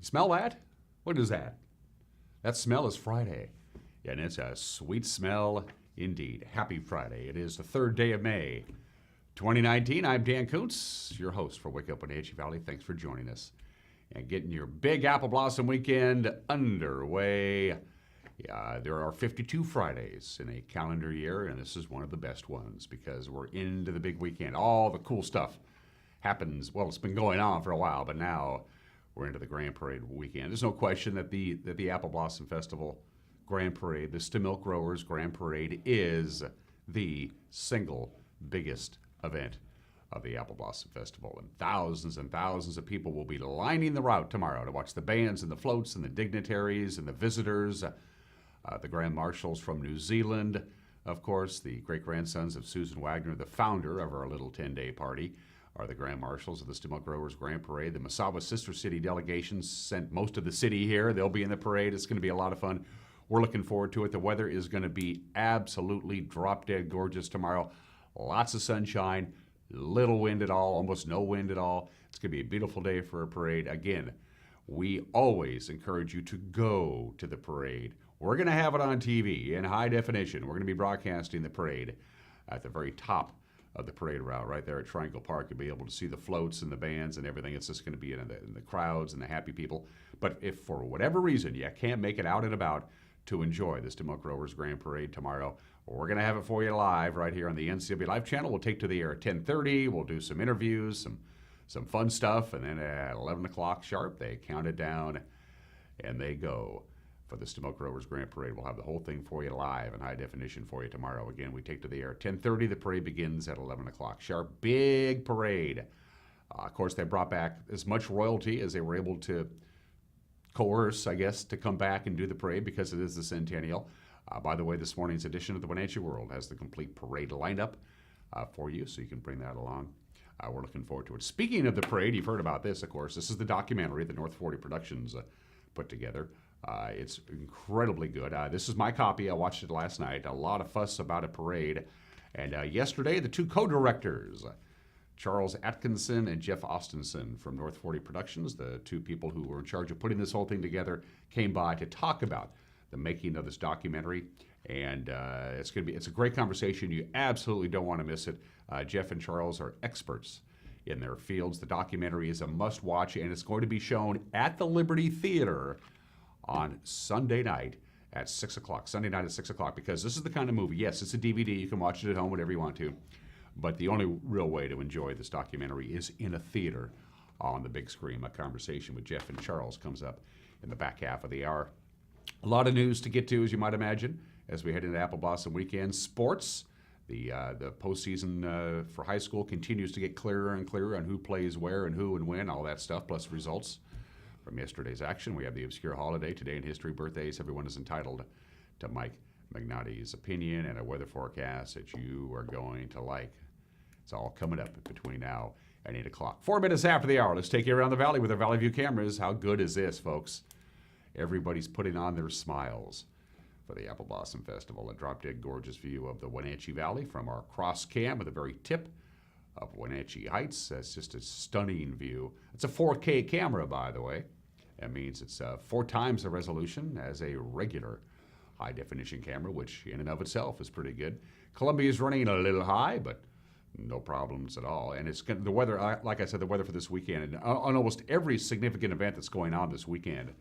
Smell that? What is that? That smell is Friday. And it's a sweet smell indeed. Happy Friday. It is the 3rd day of May, 2019. I'm Dan Kuntz, your host for Wake Up Wenatchee Valley. Thanks for joining us and getting your big apple blossom weekend underway. Yeah, there are 52 Fridays in a calendar year, and this is one of the best ones because we're into the big weekend. All the cool stuff happens. Well, it's been going on for a while, but now we're into the Grand Parade weekend. There's no question that the Apple Blossom Festival Grand Parade, the Stimilk Growers Grand Parade, is the single biggest event of the Apple Blossom Festival. And thousands of people will be lining the route tomorrow to watch the bands and the floats and the dignitaries and the visitors, the Grand Marshals from New Zealand, of course, the great-grandsons of Susan Wagner, the founder of our little 10-day party, are the Grand Marshals of the Stimilk Growers Grand Parade. The Masawa Sister City delegations sent most of the city here. They'll be in the parade. It's going to be a lot of fun. We're looking forward to it. The weather is going to be absolutely drop-dead gorgeous tomorrow. Lots of sunshine, little wind at all, almost no wind at all. It's going to be a beautiful day for a parade. Again, we always encourage you to go to the parade. We're going to have it on TV in high definition. We're going to be broadcasting the parade at the very top of the parade route right there at Triangle Park. You'll be able to see the floats and the bands and everything. It's just going to be in the crowds and the happy people. But if for whatever reason you can't make it out and about to enjoy the Stimilk Growers Grand Parade tomorrow, we're going to have it for you live right here on the NCW Live channel. We'll take to the air at 10:30. We'll do some interviews, some fun stuff, and then at 11 o'clock sharp, they count it down and they go for the Stimilk Growers Grand Parade. We'll have the whole thing for you live in high definition for you tomorrow. Again, we take to the air at 10:30. The parade begins at 11 o'clock sharp. Big parade. Of course, they brought back as much royalty as they were able to coerce, I guess, to come back and do the parade because it is the centennial. By the way, this morning's edition of the Wenatchee World has the complete parade lineup for you, so you can bring that along. We're looking forward to it. Speaking of the parade, you've heard about this, of course. This is the documentary that North 40 Productions put together. It's incredibly good. This is my copy. I watched it last night. A lot of fuss about a parade. And yesterday, the two co-directors, Charles Atkinson and Jeff Ostenson from North 40 Productions, the two people who were in charge of putting this whole thing together, came by to talk about the making of this documentary. And it's a great conversation. You absolutely don't want to miss it. Jeff and Charles are experts in their fields. The documentary is a must-watch, and it's going to be shown at the Liberty Theater on Sunday night at 6 o'clock. Sunday night at 6 o'clock, because this is the kind of movie. Yes, it's a DVD. You can watch it at home whenever you want to. But the only real way to enjoy this documentary is in a theater on the big screen. My conversation with Jeff and Charles comes up in the back half of the hour. A lot of news to get to, as you might imagine, as we head into Apple Blossom weekend. Sports. The postseason for high school continues to get clearer and clearer on who plays where and who and when, all that stuff, plus results from yesterday's action. We have the obscure holiday today in history, birthdays. Everyone is entitled to Mike Magnotti's opinion and a weather forecast that you are going to like. It's all coming up between now and 8 o'clock. 4 minutes after the hour, let's take you around the valley with our Valley View cameras. How good is this, folks? Everybody's putting on their smiles for the Apple Blossom Festival. A drop-dead gorgeous view of the Wenatchee Valley from our cross cam at the very tip of Wenatchee Heights. That's just a stunning view. It's a 4K camera, by the way. That means it's 4 times the resolution as a regular high-definition camera, which in and of itself is pretty good. Columbia is running a little high, but no problems at all. And it's the weather, like I said, the weather for this weekend, and on almost every significant event that's going on this weekend,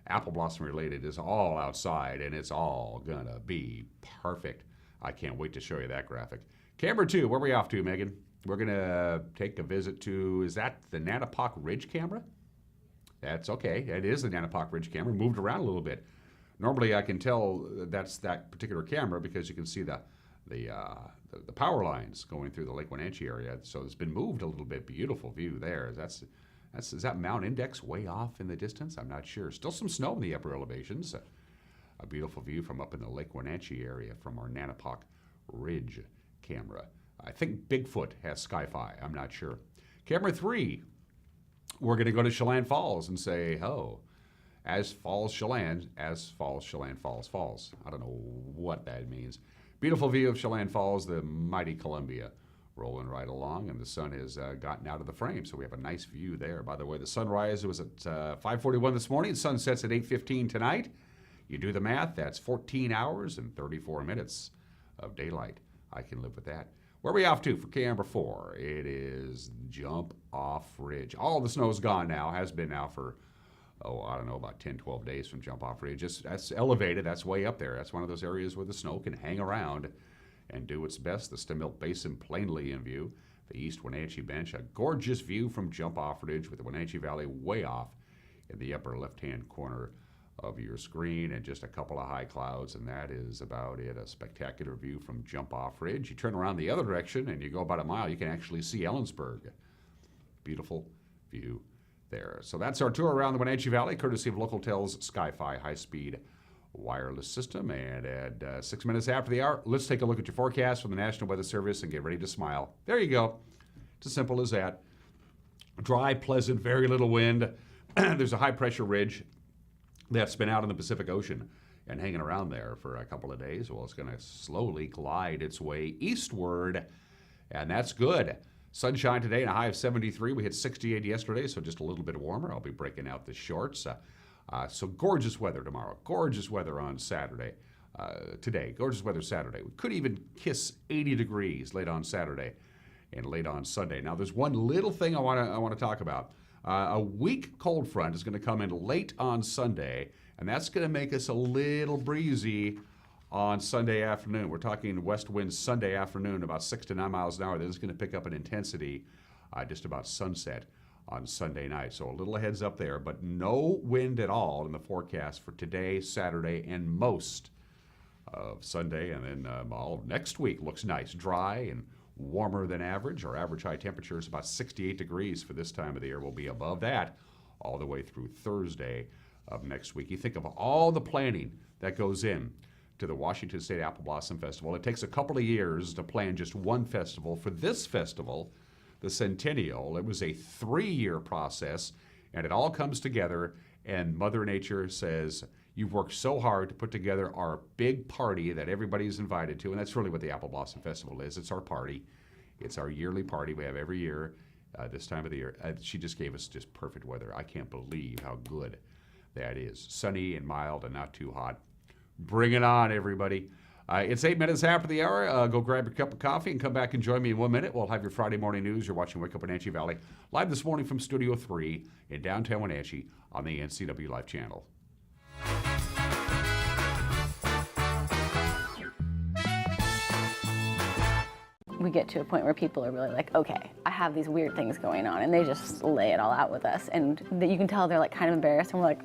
Apple Blossom related, is all outside, and it's all gonna be perfect. I can't wait to show you that graphic. Camera 2, where are we off to, Megan? We're gonna take a visit to, is that the Nanapoc Ridge camera? That's okay, it is the Nanapoc Ridge camera, moved around a little bit. Normally I can tell that's that particular camera because you can see the power lines going through the Lake Wenatchee area. So it's been moved a little bit. Beautiful view there. Is that Mount Index way off in the distance? I'm not sure. Still some snow in the upper elevations. A beautiful view from up in the Lake Wenatchee area from our Nanapoc Ridge camera. I think Bigfoot has Sky-Fi. I'm not sure. Camera 3, we're going to go to Chelan Falls and say, oh, as falls Chelan falls. I don't know what that means. Beautiful view of Chelan Falls, the mighty Columbia rolling right along, and the sun has gotten out of the frame, so we have a nice view there. By the way, the sunrise was at 5:41 this morning. The sun sets at 8:15 tonight. You do the math, that's 14 hours and 34 minutes of daylight. I can live with that. Where are we off to for camera 4? It is Jump Off Ridge. All the snow's gone now, has been now for, I don't know, about 10, 12 days from Jump Off Ridge. That's elevated, that's way up there. That's one of those areas where the snow can hang around and do its best. The Stemilt Basin plainly in view. The East Wenatchee Bench, a gorgeous view from Jump Off Ridge with the Wenatchee Valley way off in the upper left-hand corner of your screen, and just a couple of high clouds, and that is about it. A spectacular view from Jump Off Ridge. You turn around the other direction and you go about a mile, you can actually see Ellensburg. Beautiful view there. So that's our tour around the Wenatchee Valley, courtesy of Localtel's Sky-Fi high-speed wireless system. And at 6 minutes after the hour, let's take a look at your forecast from the National Weather Service and get ready to smile. There you go. It's as simple as that. Dry, pleasant, very little wind. There's a high-pressure ridge that's been out in the Pacific Ocean and hanging around there for a couple of days. Well, it's going to slowly glide its way eastward, and that's good. Sunshine today and a high of 73. We hit 68 yesterday, so just a little bit warmer. I'll be breaking out the shorts. So gorgeous weather tomorrow. Gorgeous weather on Saturday. Today, gorgeous weather Saturday. We could even kiss 80 degrees late on Saturday and late on Sunday. Now, there's one little thing I want to talk about. A weak cold front is going to come in late on Sunday, and that's going to make us a little breezy on Sunday afternoon. We're talking west winds Sunday afternoon, about 6 to 9 miles an hour. This is going to pick up in intensity just about sunset on Sunday night. So a little heads up there, but no wind at all in the forecast for today, Saturday, and most of Sunday. And then all next week looks nice, dry and warmer than average. Our average high temperature is about 68 degrees for this time of the year. We'll be above that all the way through Thursday of next week. You think of all the planning that goes in to the Washington State Apple Blossom Festival. It takes a couple of years to plan just one festival. For this festival, the Centennial, it was a 3-year process, and it all comes together, and Mother Nature says, you've worked so hard to put together our big party that everybody's invited to, and that's really what the Apple Blossom Festival is. It's our party. It's our yearly party we have every year this time of the year. She just gave us just perfect weather. I can't believe how good that is. Sunny and mild and not too hot. Bring it on, everybody. It's 8 minutes after the hour. Go grab your cup of coffee and come back and join me in 1 minute. We'll have your Friday morning news. You're watching Wake Up Wenatchee Valley live this morning from Studio 3 in downtown Wenatchee on the NCW Live channel. We get to a point where people are really like, okay, I have these weird things going on, and they just lay it all out with us, and you can tell they're like kind of embarrassed, and we're like,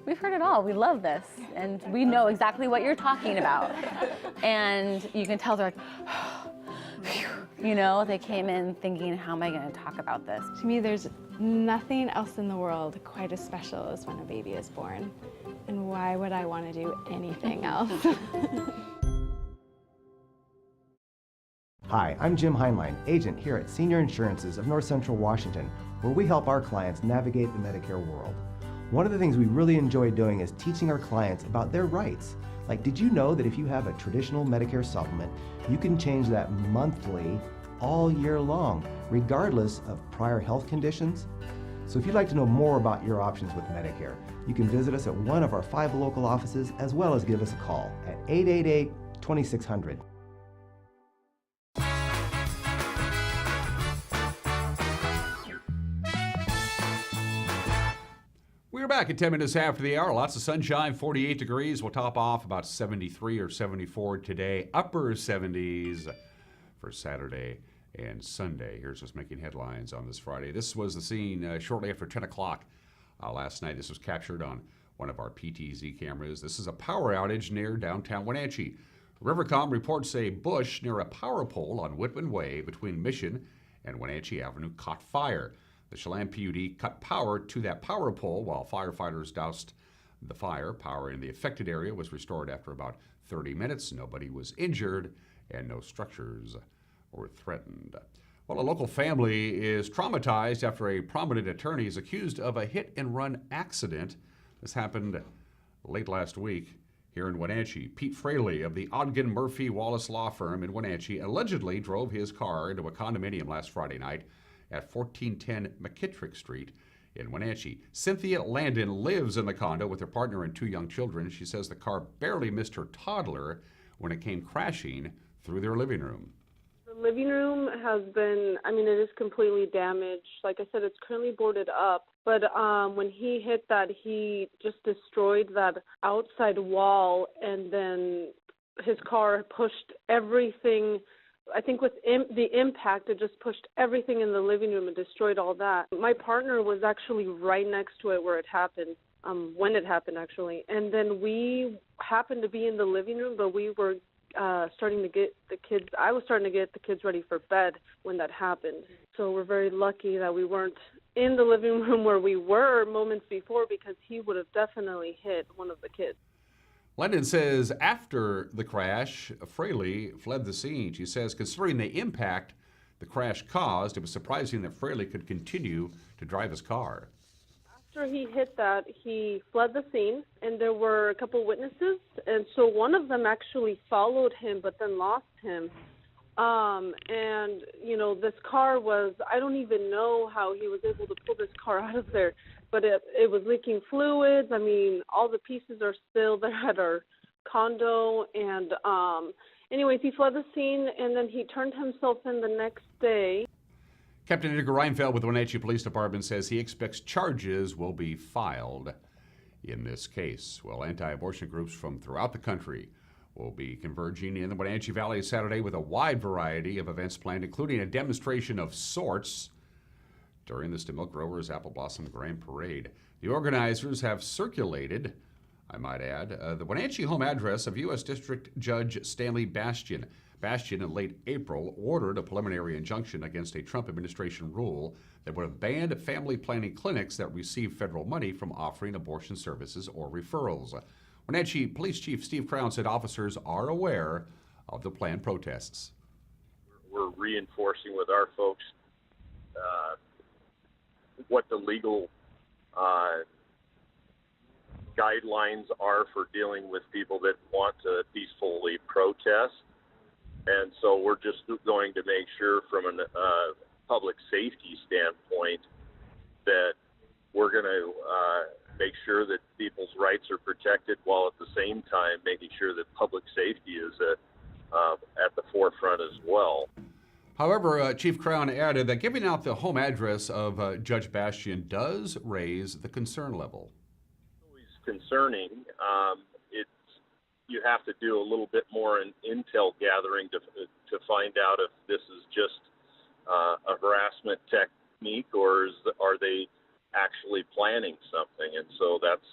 we've heard it all, we love this, and we know exactly what you're talking about. And you can tell they're like, you know, they came in thinking, how am I going to talk about this? To me, there's nothing else in the world quite as special as when a baby is born, and why would I want to do anything else? Hi, I'm Jim Heinlein, agent here at Senior Insurances of North Central Washington, where we help our clients navigate the Medicare world. One of the things we really enjoy doing is teaching our clients about their rights. Like, did you know that if you have a traditional Medicare supplement, you can change that monthly all year long, regardless of prior health conditions? So if you'd like to know more about your options with Medicare, you can visit us at one of our 5 local offices, as well as give us a call at 888-2600. We're back at 10 minutes after the hour. Lots of sunshine, 48 degrees. We'll top off about 73 or 74 today. Upper 70s for Saturday and Sunday. Here's what's making headlines on this Friday. This was the scene shortly after 10 o'clock last night. This was captured on one of our PTZ cameras. This is a power outage near downtown Wenatchee. Rivercom reports a bush near a power pole on Whitman Way between Mission and Wenatchee Avenue caught fire. The Chelan PUD cut power to that power pole while firefighters doused the fire. Power in the affected area was restored after about 30 minutes. Nobody was injured and no structures were threatened. Well, a local family is traumatized after a prominent attorney is accused of a hit-and-run accident. This happened late last week here in Wenatchee. Pete Fraley of the Ogden Murphy Wallace Law Firm in Wenatchee allegedly drove his car into a condominium last Friday night at 1410 McKittrick Street in Wenatchee. Cynthia Landon lives in the condo with her partner and 2 young children. She says the car barely missed her toddler when it came crashing through their living room. The living room has been, it is completely damaged. Like I said, it's currently boarded up. But when he hit that, he just destroyed that outside wall, and then his car pushed everything. I think with the impact, it just pushed everything in the living room and destroyed all that. My partner was actually right next to it where it happened, when it happened, actually. And then we happened to be in the living room, but we were starting to get the kids. I was starting to get the kids ready for bed when that happened. So we're very lucky that we weren't in the living room where we were moments before, because he would have definitely hit one of the kids. Landon says after the crash, Fraley fled the scene. She says, considering the impact the crash caused, it was surprising that Fraley could continue to drive his car. After he hit that, he fled the scene, and there were a couple witnesses, and so one of them actually followed him but then lost him. And, this car was, I don't even know how he was able to pull this car out of there, but it was leaking fluids. All the pieces are still there at our condo, and anyways, he fled the scene, and then he turned himself in the next day. Captain Edgar Reinfeld with the Wenatchee Police Department says he expects charges will be filed in this case. Well, anti-abortion groups from throughout the country will be converging in the Wenatchee Valley Saturday with a wide variety of events planned, including a demonstration of sorts during the Milk Growers Apple Blossom Grand Parade. The organizers have circulated, I might add, the Wenatchee home address of U.S. District Judge Stanley Bastian. Bastian, in late April, ordered a preliminary injunction against a Trump administration rule that would have banned family planning clinics that receive federal money from offering abortion services or referrals. Wenatchee Police Chief Steve Crown said officers are aware of the planned protests. We're reinforcing with our folks what the legal guidelines are for dealing with people that want to peacefully protest. And so we're just going to make sure from a public safety standpoint that we're going to make sure that people's rights are protected, while at the same time making sure that public safety is at the forefront as well. However, Chief Crown added that giving out the home address of Judge Bastian does raise the concern level. It's concerning. You have to do a little bit more in intel gathering to find out if this is just a harassment technique, or are they actually planning something? And so that's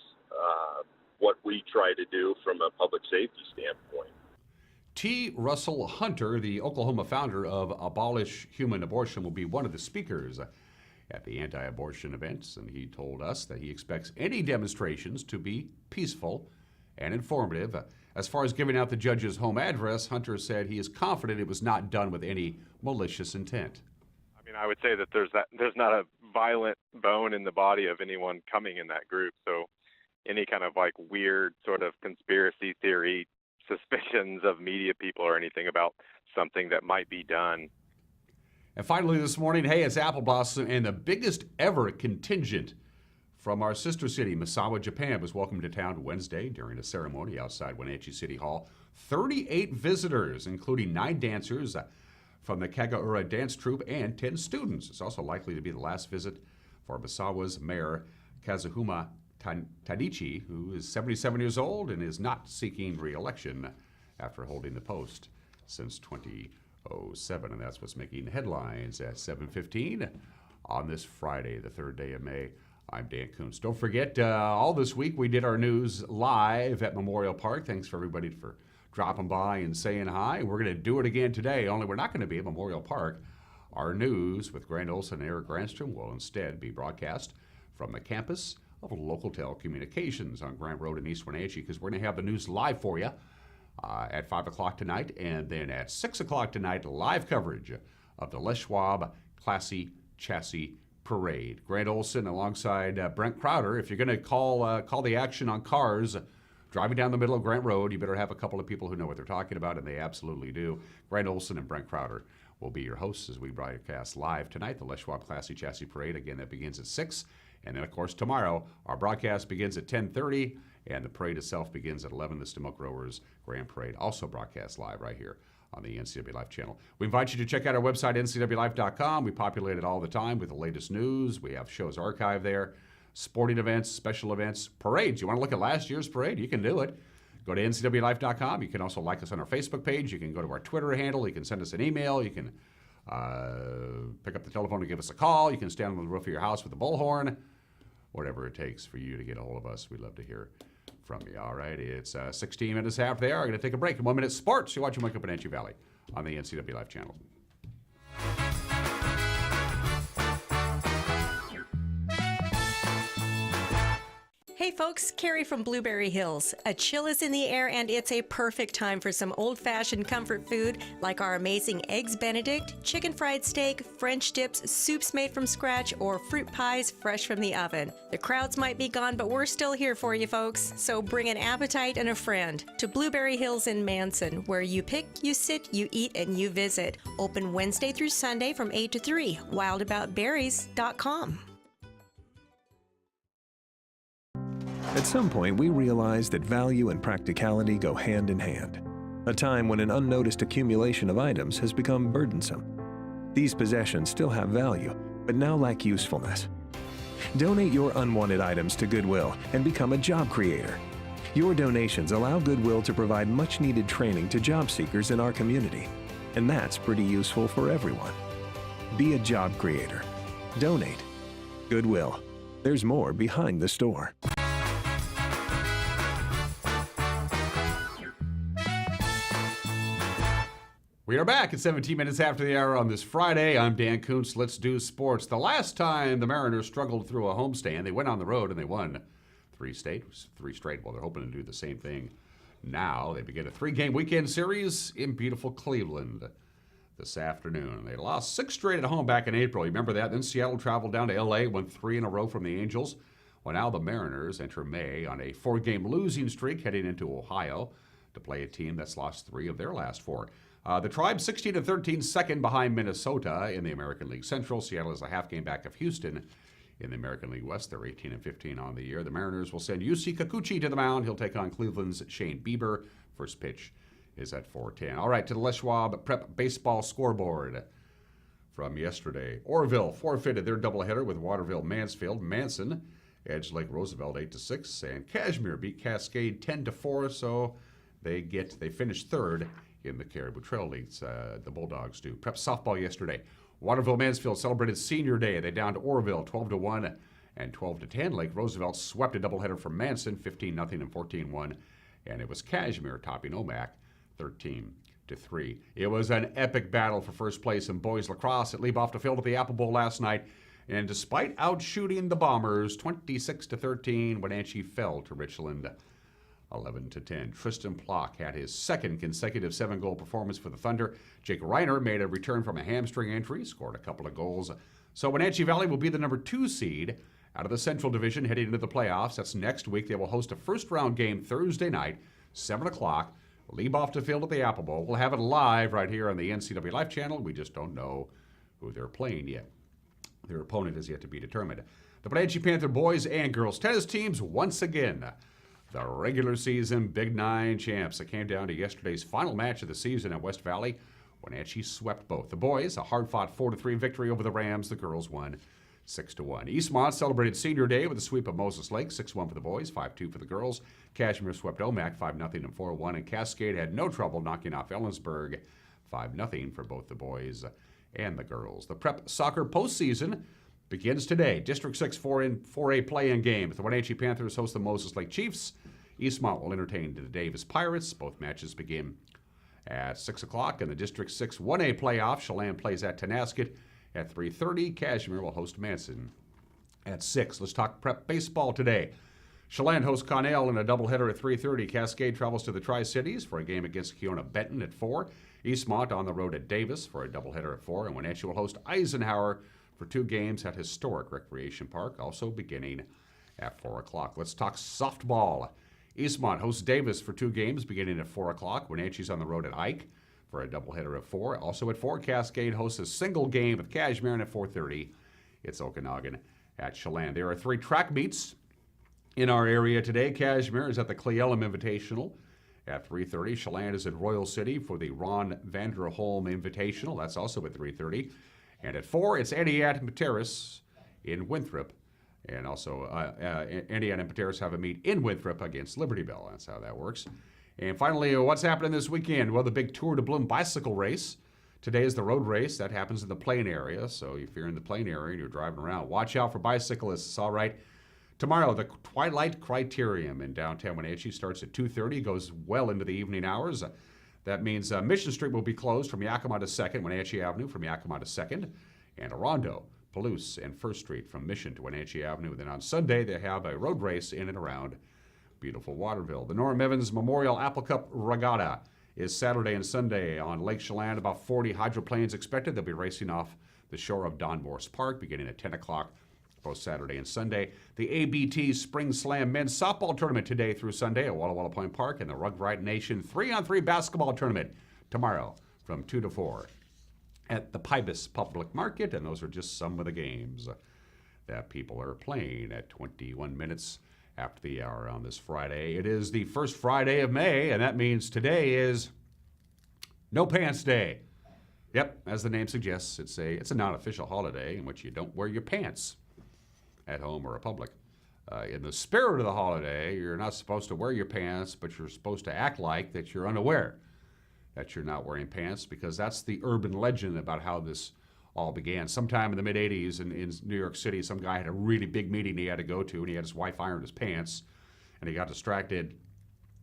what we try to do from a public safety standpoint. T. Russell Hunter, the Oklahoma founder of Abolish Human Abortion, will be one of the speakers at the anti-abortion events, and he told us that he expects any demonstrations to be peaceful and informative. As far as giving out the judge's home address, Hunter said he is confident it was not done with any malicious intent. I would say that there's not a violent bone in the body of anyone coming in that group. So any kind of weird sort of conspiracy theory suspicions of media people or anything about something that might be done. And finally this morning, hey, it's Apple Blossom, and the biggest ever contingent from our sister city, Misawa, Japan, was welcomed to town Wednesday during a ceremony outside Wenatchee City Hall. 38 visitors, including 9 dancers from the Kagaura dance troupe and 10 students. It's also likely to be the last visit for Misawa's mayor, Kazuhuma Tadichi, who is 77 years old and is not seeking re-election after holding the post since 2007. And that's what's making headlines at 7:15 on this Friday, the 3rd day of May. I'm Dan Kuntz. Don't forget, all this week we did our news live at Memorial Park. Thanks for everybody for dropping by and saying hi. We're going to do it again today, only we're not going to be at Memorial Park. Our news with Grant Olson and Eric Granstrom will instead be broadcast from the campus of Local Telecommunications on Grant Road in East Wenatchee, because we're going to have the news live for you at 5 o'clock tonight, and then at 6 o'clock tonight, live coverage of the Les Schwab Classy Chassis Parade. Grant Olson alongside Brent Crowder. If you're going to call the action on cars driving down the middle of Grant Road, you better have a couple of people who know what they're talking about, and they absolutely do. Grant Olson and Brent Crowder will be your hosts as we broadcast live tonight, the Les Schwab Classy Chassis Parade. Again, that begins at 6. And then, of course, tomorrow, our broadcast begins at 10:30, and the parade itself begins at 11. The Milk Growers Grand Parade, also broadcast live right here on the NCW Life channel. We invite you to check out our website, ncwlife.com. We populate it all the time with the latest news. We have shows archived there, sporting events, special events, parades. You want to look at last year's parade? You can do it. Go to ncwlife.com. You can also like us on our Facebook page. You can go to our Twitter handle. You can send us an email. You can pick up the telephone and give us a call. You can stand on the roof of your house with a bullhorn. Whatever it takes for you to get a hold of us. We'd love to hear from you. All right, it's 16 minutes after the hour. I'm going to take a break. 1 minute sports. You're watching Wake Up Wenatchee Valley on the NCW Life channel. Hey folks, Carrie from Blueberry Hills. A chill is in the air and it's a perfect time for some old-fashioned comfort food like our amazing Eggs Benedict, chicken fried steak, French dips, soups made from scratch, or fruit pies fresh from the oven. The crowds might be gone, but we're still here for you folks. So bring an appetite and a friend to Blueberry Hills in Manson, where you pick, you sit, you eat, and you visit. Open Wednesday through Sunday from 8 to 3. wildaboutberries.com. At some point, we realized that value and practicality go hand in hand. A time when an unnoticed accumulation of items has become burdensome. These possessions still have value, but now lack usefulness. Donate your unwanted items to Goodwill and become a job creator. Your donations allow Goodwill to provide much-needed training to job seekers in our community, and that's pretty useful for everyone. Be a job creator. Donate. Goodwill. There's more behind the store. We are back at 17 minutes after the hour on this Friday. I'm Dan Kuntz. Let's do sports. The last time the Mariners struggled through a homestand, they went on the road and they won three straight. Well, they're hoping to do the same thing now. They begin a 3-game weekend series in beautiful Cleveland this afternoon. They lost 6 straight at home back in April. You remember that? Then Seattle traveled down to L.A., won 3 in a row from the Angels. Well, now the Mariners enter May on a 4-game losing streak heading into Ohio to play a team that's lost 3 of their last 4. The Tribe 16-13, second behind Minnesota in the American League Central. Seattle is a half game back of Houston in the American League West. They're 18-15 on the year. The Mariners will send Yusei Kikuchi to the mound. He'll take on Cleveland's Shane Bieber. First pitch is at 4:10. All right, to the Les Schwab Prep Baseball scoreboard from yesterday. Orville forfeited their doubleheader with Waterville-Mansfield. Manson edged Lake Roosevelt 8-6, and Kashmir beat Cascade 10-4. So they finished third in the Caribou Trail Leagues. The Bulldogs do. Prep softball yesterday. Waterville-Mansfield celebrated Senior Day. They downed to Orville 12-1 and 12-10. Lake Roosevelt swept a doubleheader from Manson 15-0 and 14-1. And it was Kashmir topping Omak 13-3. It was an epic battle for first place in boys lacrosse at Lieboff to Field at the Apple Bowl last night. And despite outshooting the Bombers 26-13, Wenatchee fell to Richland 11-10. Tristan Plock had his second consecutive 7-goal performance for the Thunder. Jake Reiner made a return from a hamstring injury, scored a couple of goals. So Wenatchee Valley will be the number 2 seed out of the Central Division heading into the playoffs. That's next week. They will host a first-round game Thursday night, 7 o'clock. Lieboff to Field at the Apple Bowl. We'll have it live right here on the NCW Life channel. We just don't know who they're playing yet. Their opponent is yet to be determined. The Wenatchee Panther boys and girls tennis teams once again the regular season Big 9 champs. It came down to yesterday's final match of the season at West Valley. Wenatchee swept both. The boys, a hard-fought 4-3 victory over the Rams. The girls won 6-1. Eastmont celebrated Senior Day with a sweep of Moses Lake, 6-1 for the boys, 5-2 for the girls. Kashmir swept Omak 5-0 and 4-1, and Cascade had no trouble knocking off Ellensburg 5-0 for both the boys and the girls. The prep soccer postseason begins today. District 6 4A play-in game. The Wenatchee Panthers host the Moses Lake Chiefs. Eastmont will entertain the Davis Pirates. Both matches begin at 6 o'clock. In the District 6 1A playoff, Chelan plays at Tenasket at 3:30. Kashmir will host Manson at 6. Let's talk prep baseball today. Chelan hosts Connell in a doubleheader at 3:30. Cascade travels to the Tri-Cities for a game against Keona Benton at 4. Eastmont on the road at Davis for a doubleheader at 4. And Wenatchee will host Eisenhower for 2 games at Historic Recreation Park, also beginning at 4 o'clock. Let's talk softball. Eastmont hosts Davis for 2 games beginning at 4 o'clock. Wenatchee's on the road at Ike for a doubleheader at 4. Also at 4, Cascade hosts a single game with Cashmere, and at 4:30, it's Okanagan at Chelan. There are 3 track meets in our area today. Cashmere is at the Cle-Elum Invitational at 3:30. Chelan is at Royal City for the Ron Vanderholm Invitational. That's also at 3:30. And at 4, it's Antioch and Pateros in Winthrop. And also, Antioch and Pateros have a meet in Winthrop against Liberty Bell. That's how that works. And finally, what's happening this weekend? Well, the big Tour de Bloom bicycle race. Today is the road race. That happens in the Plain area. So if you're in the Plain area and you're driving around, watch out for bicyclists, all right? Tomorrow, the Twilight Criterium in downtown Wenatchee starts at 2:30, goes well into the evening hours. That means Mission Street will be closed from Yakima to 2nd, Wenatchee Avenue from Yakima to 2nd, and Orondo, Palouse, and 1st Street from Mission to Wenatchee Avenue. Then on Sunday, they have a road race in and around beautiful Waterville. The Norm Evans Memorial Apple Cup Regatta is Saturday and Sunday on Lake Chelan. About 40 hydroplanes expected. They'll be racing off the shore of Don Morse Park beginning at 10 o'clock both Saturday and Sunday. The ABT Spring Slam Men's Softball Tournament today through Sunday at Walla Walla Point Park, and the Rug Right Nation 3-on-3 Basketball Tournament tomorrow from 2 to 4 at the Pybus Public Market. And those are just some of the games that people are playing at 21 minutes after the hour on this Friday. It is the first Friday of May, and that means today is No Pants Day. Yep, as the name suggests, it's a non-official holiday in which you don't wear your pants at home or in public. In the spirit of the holiday, you're not supposed to wear your pants, but you're supposed to act like that you're unaware that you're not wearing pants, because that's the urban legend about how this all began. Sometime in the mid-'80s in New York City, some guy had a really big meeting he had to go to, and he had his wife iron his pants, and he got distracted,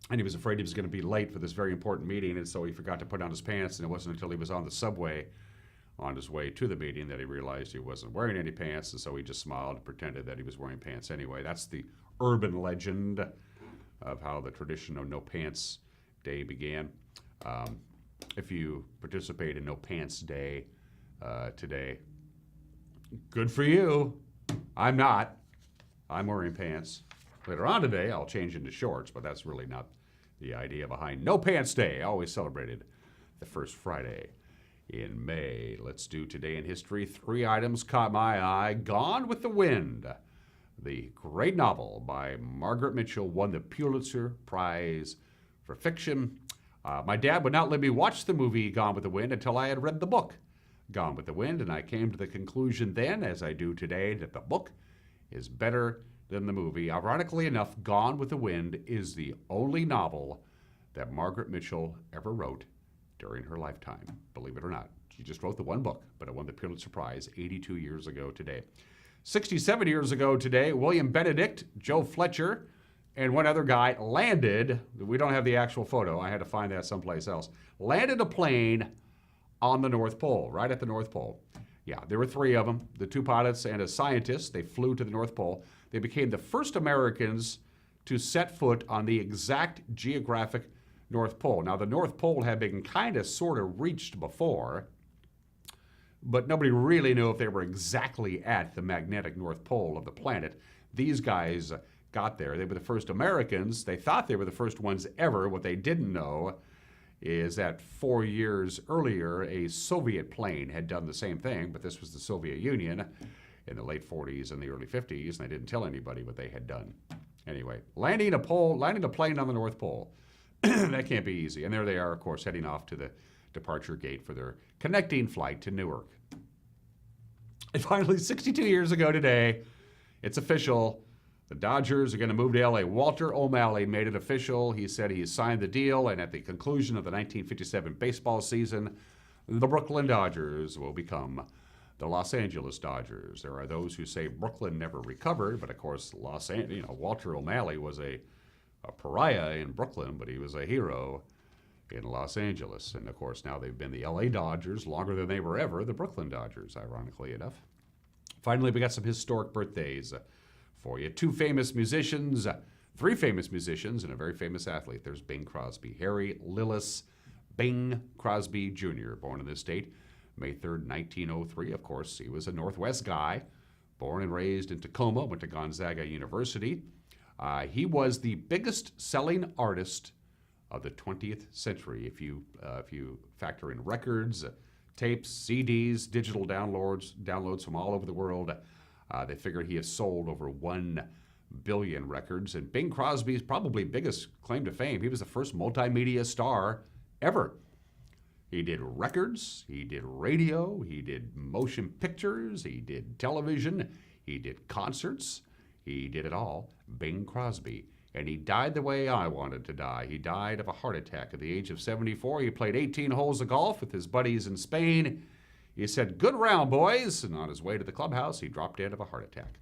and he was afraid he was going to be late for this very important meeting, and so he forgot to put on his pants, and it wasn't until he was on the subway on his way to the meeting that he realized he wasn't wearing any pants, and so he just smiled and pretended that he was wearing pants anyway. That's the urban legend of how the tradition of No Pants Day began. If you participate in No Pants Day today, good for you. I'm not. I'm wearing pants. Later on today, I'll change into shorts, but that's really not the idea behind No Pants Day, always celebrated the first Friday in May. Let's do Today in History. 3 items caught my eye. Gone with the Wind. The great novel by Margaret Mitchell won the Pulitzer Prize for fiction. My dad would not let me watch the movie Gone with the Wind until I had read the book Gone with the Wind, and I came to the conclusion then, as I do today, that the book is better than the movie. Ironically enough, Gone with the Wind is the only novel that Margaret Mitchell ever wrote during her lifetime, believe it or not. She just wrote the one book, but it won the Pulitzer Prize 82 years ago today. 67 years ago today, William Benedict, Joe Fletcher, and one other guy landed, we don't have the actual photo, I had to find that someplace else, landed a plane on the North Pole, right at the North Pole. Yeah, there were 3 of them, the 2 pilots and a scientist. They flew to the North Pole. They became the first Americans to set foot on the exact geographic North Pole. Now, the North Pole had been kind of sort of reached before, but nobody really knew if they were exactly at the magnetic North Pole of the planet. These guys got there. They were the first Americans. They thought they were the first ones ever. What they didn't know is that 4 years earlier, a Soviet plane had done the same thing, but this was the Soviet Union in the late 40s and the early 50s, and they didn't tell anybody what they had done. Anyway, landing a plane on the North Pole. That can't be easy. And there they are, of course, heading off to the departure gate for their connecting flight to Newark. And finally, 62 years ago today, it's official. The Dodgers are going to move to L.A. Walter O'Malley made it official. He said he signed the deal, and at the conclusion of the 1957 baseball season, the Brooklyn Dodgers will become the Los Angeles Dodgers. There are those who say Brooklyn never recovered, but of course, Walter O'Malley was a pariah in Brooklyn, but he was a hero in Los Angeles. And of course, now they've been the LA Dodgers longer than they were ever the Brooklyn Dodgers, ironically enough. Finally, we got some historic birthdays for you. 2 famous musicians, 3 famous musicians, and a very famous athlete. There's Bing Crosby. Harry Lillis Bing Crosby Jr., born in this date, May 3rd, 1903. Of course, he was a Northwest guy, born and raised in Tacoma, went to Gonzaga University. He was the biggest selling artist of the 20th century. If you factor in records, tapes, CDs, digital downloads from all over the world, they figure he has sold over 1 billion records. And Bing Crosby's probably biggest claim to fame, he was the first multimedia star ever. He did records, he did radio, he did motion pictures, he did television, he did concerts, he did it all. Bing Crosby. And he died the way I wanted to die. He died of a heart attack at the age of 74. He played 18 holes of golf with his buddies in Spain. He said, "Good round, boys." And on his way to the clubhouse, he dropped dead of a heart attack.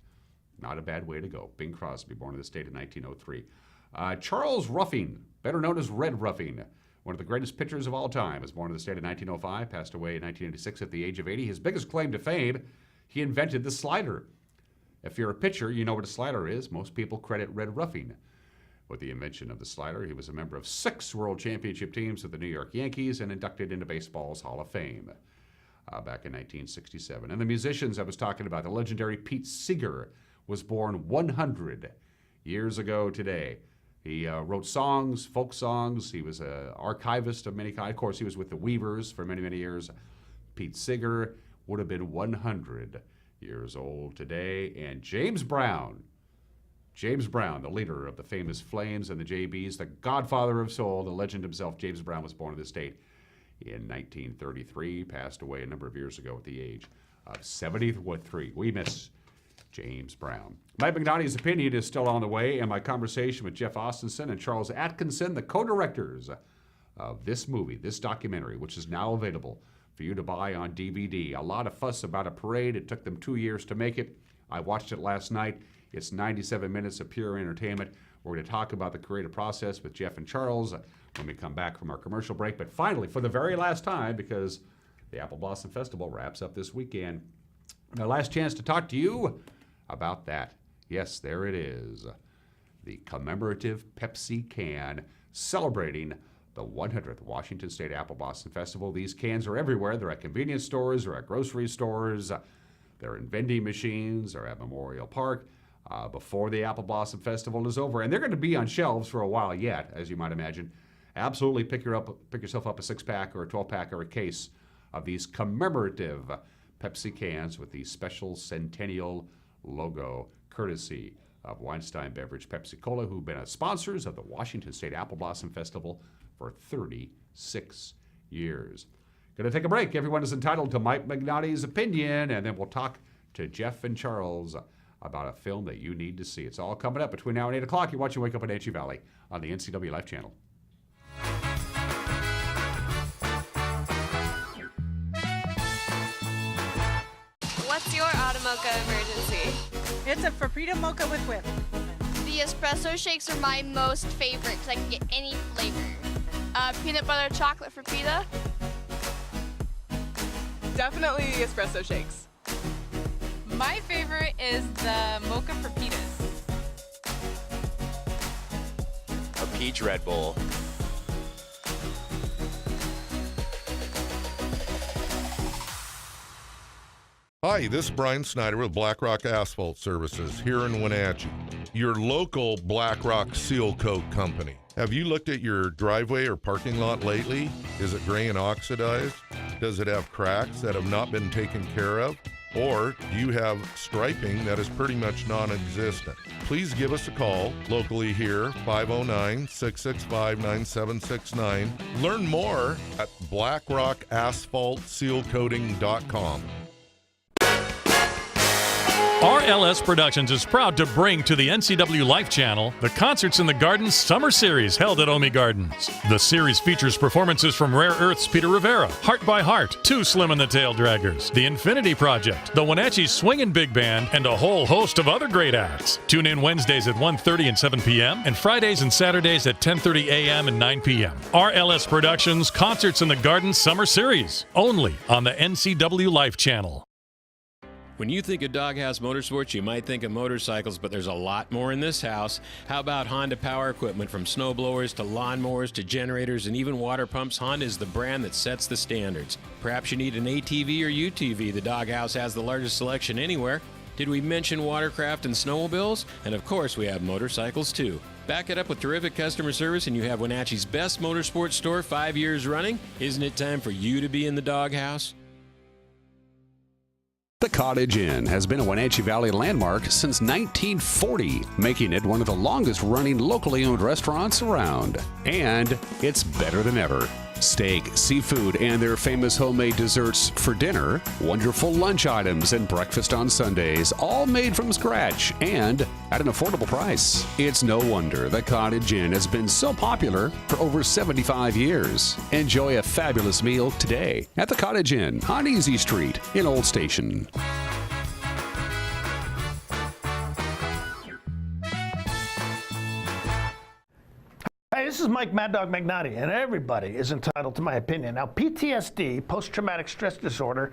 Not a bad way to go. Bing Crosby, born in the state in 1903. Charles Ruffing, better known as Red Ruffing, one of the greatest pitchers of all time, was born in the state in 1905, passed away in 1986 at the age of 80. His biggest claim to fame, he invented the slider. If you're a pitcher, you know what a slider is. Most people credit Red Ruffing with the invention of the slider. He was a member of 6 World Championship teams with the New York Yankees and inducted into baseball's Hall of Fame back in 1967. And the musicians I was talking about, the legendary Pete Seeger, was born 100 years ago today. He wrote songs, folk songs. He was an archivist of many kinds. Of course, he was with the Weavers for many, many years. Pete Seeger would have been 100 years old today. And James Brown, the leader of the famous Flames and the JBs, the godfather of soul, the legend himself, James Brown, was born in this state in 1933, passed away a number of years ago at the age of 73. We miss James Brown. Mike McNaughty's opinion is still on the way, and my conversation with Jeff Ostenson and Charles Atkinson, the co-directors of this movie, this documentary, which is now available for you to buy on DVD. A lot of fuss about a parade. It took them 2 years to make it. I watched it last night. It's 97 minutes of pure entertainment. We're going to talk about the creative process with Jeff and Charles when we come back from our commercial break. But finally, for the very last time, because the Apple Blossom Festival wraps up this weekend, my last chance to talk to you about that. Yes, there it is. The commemorative Pepsi can celebrating the 100th Washington State Apple Blossom Festival. These cans are everywhere. They're at convenience stores, they're at grocery stores, they're in vending machines, they're at Memorial Park. Before the Apple Blossom Festival is over. And they're going to be on shelves for a while yet, as you might imagine. Absolutely pick yourself up a 6-pack or a 12-pack or a case of these commemorative Pepsi cans with the special centennial logo, courtesy of Weinstein Beverage Pepsi-Cola, who've been sponsors of the Washington State Apple Blossom Festival for 36 years. Going to take a break. Everyone is entitled to Mike McNaughty's opinion, and then we'll talk to Jeff and Charles about a film that you need to see. It's all coming up between now and 8 o'clock. You're watching Wake Up in Wenatchee Valley on the NCW Life Channel. What's your Automocha emergency? It's a Frappuccino mocha with whip. The espresso shakes are my most favorite because I can get any flavor. Peanut butter chocolate for pita. Definitely the espresso shakes. My favorite is the mocha for pitas. A peach Red Bull. Hi, this is Brian Snyder with Black Rock Asphalt Services here in Wenatchee, your local Black Rock seal coat company. Have you looked at your driveway or parking lot lately? Is it gray and oxidized? Does it have cracks that have not been taken care of? Or do you have striping that is pretty much non-existent? Please give us a call locally here, 509-665-9769. Learn more at blackrockasphaltsealcoating.com. RLS Productions is proud to bring to the NCW Life Channel the Concerts in the Gardens Summer Series held at Omi Gardens. The series features performances from Rare Earth's Peter Rivera, Heart by Heart, Too Slim and the Tail Draggers, The Infinity Project, the Wenatchee Swingin' Big Band, and a whole host of other great acts. Tune in Wednesdays at 1:30 and 7 p.m. and Fridays and Saturdays at 10:30 a.m. and 9 p.m. RLS Productions Concerts in the Gardens Summer Series, only on the NCW Life Channel. When you think of Doghouse Motorsports, you might think of motorcycles, but there's a lot more in this house. How about Honda Power Equipment? From snowblowers to lawnmowers to generators and even water pumps, Honda is the brand that sets the standards. Perhaps you need an ATV or UTV. The Doghouse has the largest selection anywhere. Did we mention watercraft and snowmobiles? And of course, we have motorcycles too. Back it up with terrific customer service, and you have Wenatchee's best motorsports store 5 years running. Isn't it time for you to be in the doghouse? The Cottage Inn has been a Wenatchee Valley landmark since 1940, making it one of the longest-running locally owned restaurants around. And it's better than ever. Steak, seafood, and their famous homemade desserts for dinner, wonderful lunch items, and breakfast on Sundays, all made from scratch and at an affordable price. It's no wonder the Cottage Inn has been so popular for over 75 years. Enjoy a fabulous meal today at the Cottage Inn on Easy Street in Old Station. Hey, this is Mike Mad Dog Magnotti, and everybody is entitled to my opinion. Now, PTSD, post-traumatic stress disorder,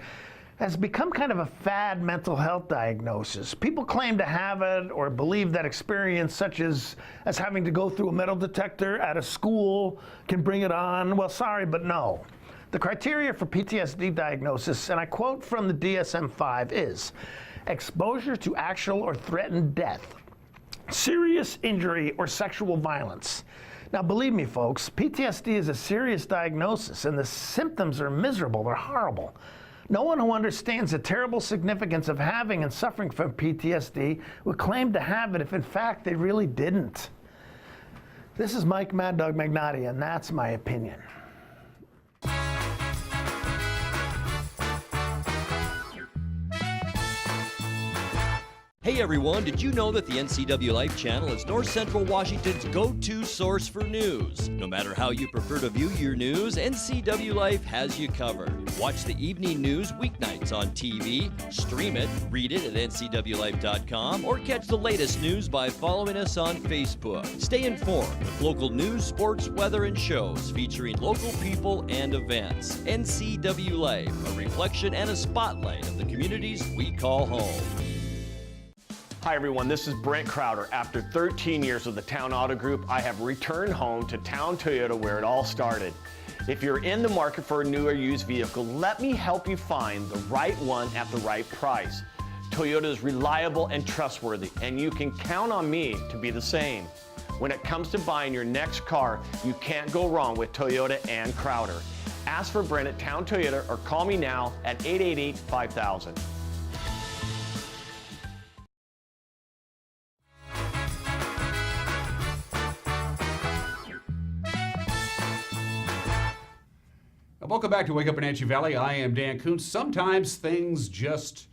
has become kind of a fad mental health diagnosis. People claim to have it or believe that experience, such as having to go through a metal detector at a school, can bring it on. Well, sorry, but no. The criteria for PTSD diagnosis, and I quote from the DSM-5, is exposure to actual or threatened death, serious injury, or sexual violence. Now, believe me, folks, PTSD is a serious diagnosis, and the symptoms are miserable. They're horrible. No one who understands the terrible significance of having and suffering from PTSD would claim to have it if, in fact, they really didn't. This is Mike Mad Dog Magnotti, and that's my opinion. Hey everyone, did you know that the NCW Life channel is North Central Washington's go-to source for news? No matter how you prefer to view your news, NCW Life has you covered. Watch the evening news weeknights on TV, stream it, read it at ncwlife.com, or catch the latest news by following us on Facebook. Stay informed with local news, sports, weather, and shows featuring local people and events. NCW Life, a reflection and a spotlight of the communities we call home. Hi everyone, this is Brent Crowder. After 13 years with the Town Auto Group, I have returned home to Town Toyota where it all started. If you're in the market for a new or used vehicle, let me help you find the right one at the right price. Toyota is reliable and trustworthy, and you can count on me to be the same. When it comes to buying your next car, you can't go wrong with Toyota and Crowder. Ask for Brent at Town Toyota or call me now at 888-5000. Welcome back to Wake Up Wenatchee Valley. I am Dan Kuntz. Sometimes things just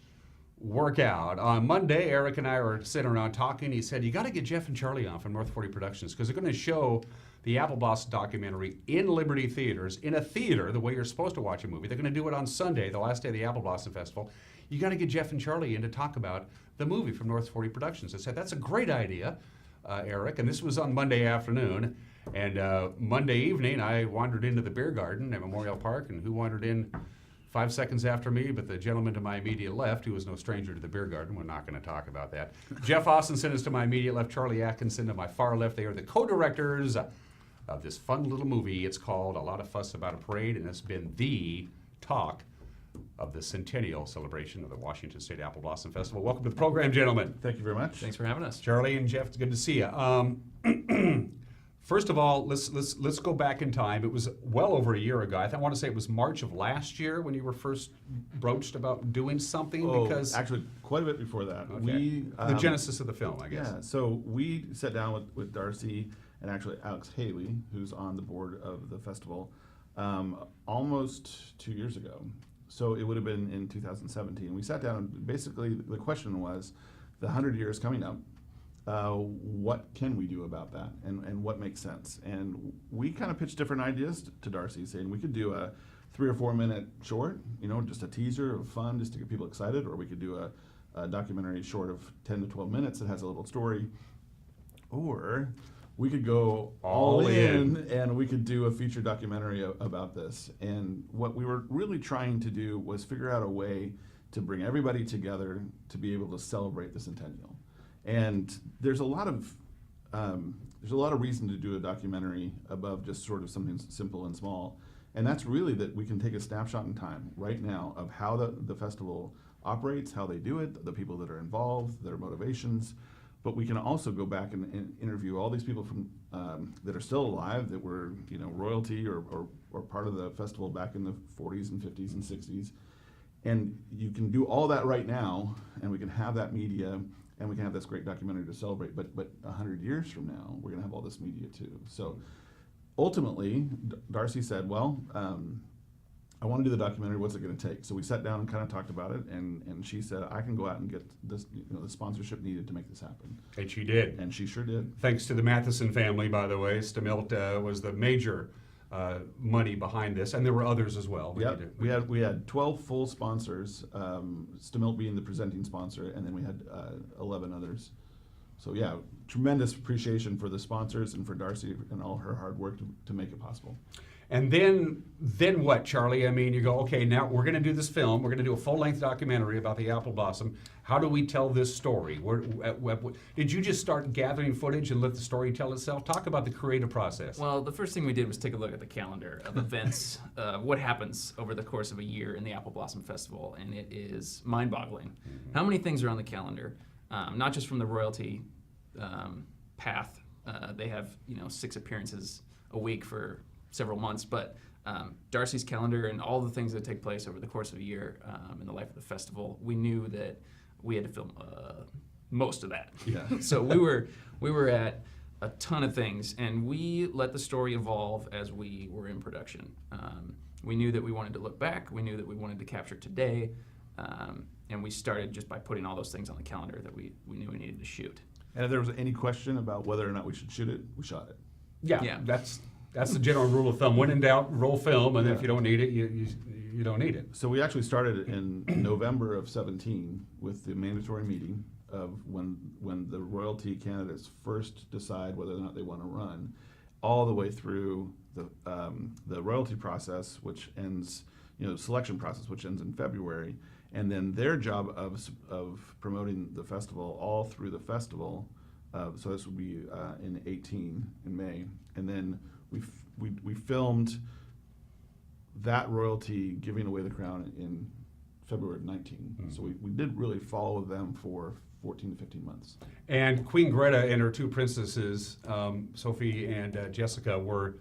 work out. On Monday, Eric and I were sitting around talking. He said, you got to get Jeff and Charlie on from North 40 Productions because they're going to show the Apple Blossom documentary in Liberty Theaters, in a theater, the way you're supposed to watch a movie. They're going to do it on Sunday, the last day of the Apple Blossom Festival. You got to get Jeff and Charlie in to talk about the movie from North 40 Productions. I said, that's a great idea, Eric. And this was on Monday afternoon. And Monday evening, I wandered into the beer garden at Memorial Park, and who wandered in 5 seconds after me? But the gentleman to my immediate left, who was no stranger to the beer garden. We're not going to talk about that. Jeff Ostenson is to my immediate left, Charlie Atkinson to my far left. They are the co-directors of this fun little movie. It's called A Lot of Fuss About a Parade, and it's been the talk of the centennial celebration of the Washington State Apple Blossom Festival. Welcome to the program, gentlemen. Thank you very much. Thanks for having us. Charlie and Jeff, it's good to see you. First of all, let's go back in time. It was well over a year ago. I want to say it was March of last year when you were first broached about doing something. Because actually, quite a bit before that. Okay. The genesis of the film, I guess. Yeah. So we sat down with Darcy and actually Alex Haley, who's on the board of the festival, almost 2 years ago. So it would have been in 2017. We sat down and basically the question was, the 100 years coming up. What can we do about that, and what makes sense? And we kind of pitched different ideas to Darcy, saying we could do a 3 or 4 minute short, just a teaser of fun, just to get people excited, or we could do a documentary short of 10 to 12 minutes that has a little story, or we could go all in and we could do a feature documentary about this. And what we were really trying to do was figure out a way to bring everybody together to be able to celebrate the centennial. And there's a lot of reason to do a documentary above just sort of something simple and small, and that's really that we can take a snapshot in time right now of how the festival operates, how they do it, the people that are involved, their motivations. But we can also go back and interview all these people from that are still alive, that were royalty or part of the festival back in the 40s and 50s and 60s. And you can do all that right now, and we can have that media, and we can have this great documentary to celebrate. But 100 years from now, we're going to have all this media too. So ultimately, Darcy said, well, I want to do the documentary, what's it going to take? So we sat down and kind of talked about it, and she said, I can go out and get this, the sponsorship needed to make this happen. And she did. And she sure did. Thanks to the Matheson family, by the way. Stamilt was the major money behind this, and there were others as well. We had 12 full sponsors, Stamilt being the presenting sponsor, and then we had 11 others. So yeah, tremendous appreciation for the sponsors and for Darcy and all her hard work to make it possible. And then what, Charlie? I mean, you go, okay, now we're going to do this film. We're going to do a full-length documentary about the apple blossom. How do we tell this story? Did you just start gathering footage and let the story tell itself? Talk about the creative process. Well, the first thing we did was take a look at the calendar of events, what happens over the course of a year in the Apple Blossom Festival, and it is mind-boggling. How many things are on the calendar? Not just from the royalty path. They have 6 appearances a week for several months, but Darcy's calendar and all the things that take place over the course of a year in the life of the festival, we knew that we had to film most of that. Yeah. So we were at a ton of things, and we let the story evolve as we were in production. We knew that we wanted to look back, we knew that we wanted to capture today, and we started just by putting all those things on the calendar that we knew we needed to shoot. And if there was any question about whether or not we should shoot it, we shot it. Yeah. That's the general rule of thumb. When in doubt, roll film, and if you don't need it, you don't need it. So we actually started in November of 17 with the mandatory meeting of when the royalty candidates first decide whether or not they want to run, all the way through the royalty process, which ends, selection process, which ends in February, and then their job of promoting the festival all through the festival. So this would be in 18 in May, and then we filmed that royalty giving away the crown in February of 19. Mm-hmm. So we did really follow them for 14 to 15 months. And Queen Greta and her 2 princesses, Sophie and Jessica, were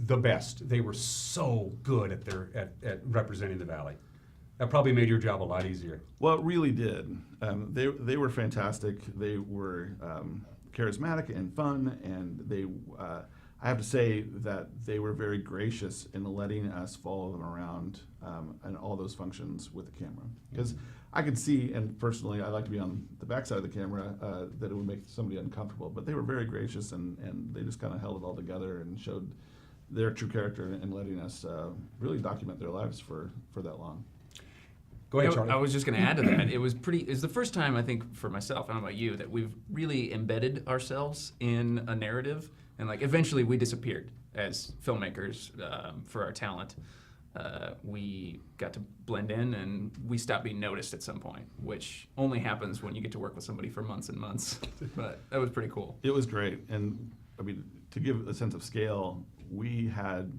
the best. They were so good at representing the Valley. That probably made your job a lot easier. Well, it really did. They were fantastic. They were charismatic and fun, and they. I have to say that they were very gracious in letting us follow them around and all those functions with the camera. Because I could see, and personally I like to be on the backside of the camera, that it would make somebody uncomfortable. But they were very gracious, and they just kind of held it all together and showed their true character and letting us really document their lives for that long. Go ahead, Charlie. I was just going to add to that. It was the first time, I think, for myself, I don't know about you, that we've really embedded ourselves in a narrative. And eventually we disappeared as filmmakers for our talent. We got to blend in, and we stopped being noticed at some point, which only happens when you get to work with somebody for months and months. But that was pretty cool. It was great. And I mean, to give a sense of scale, we had,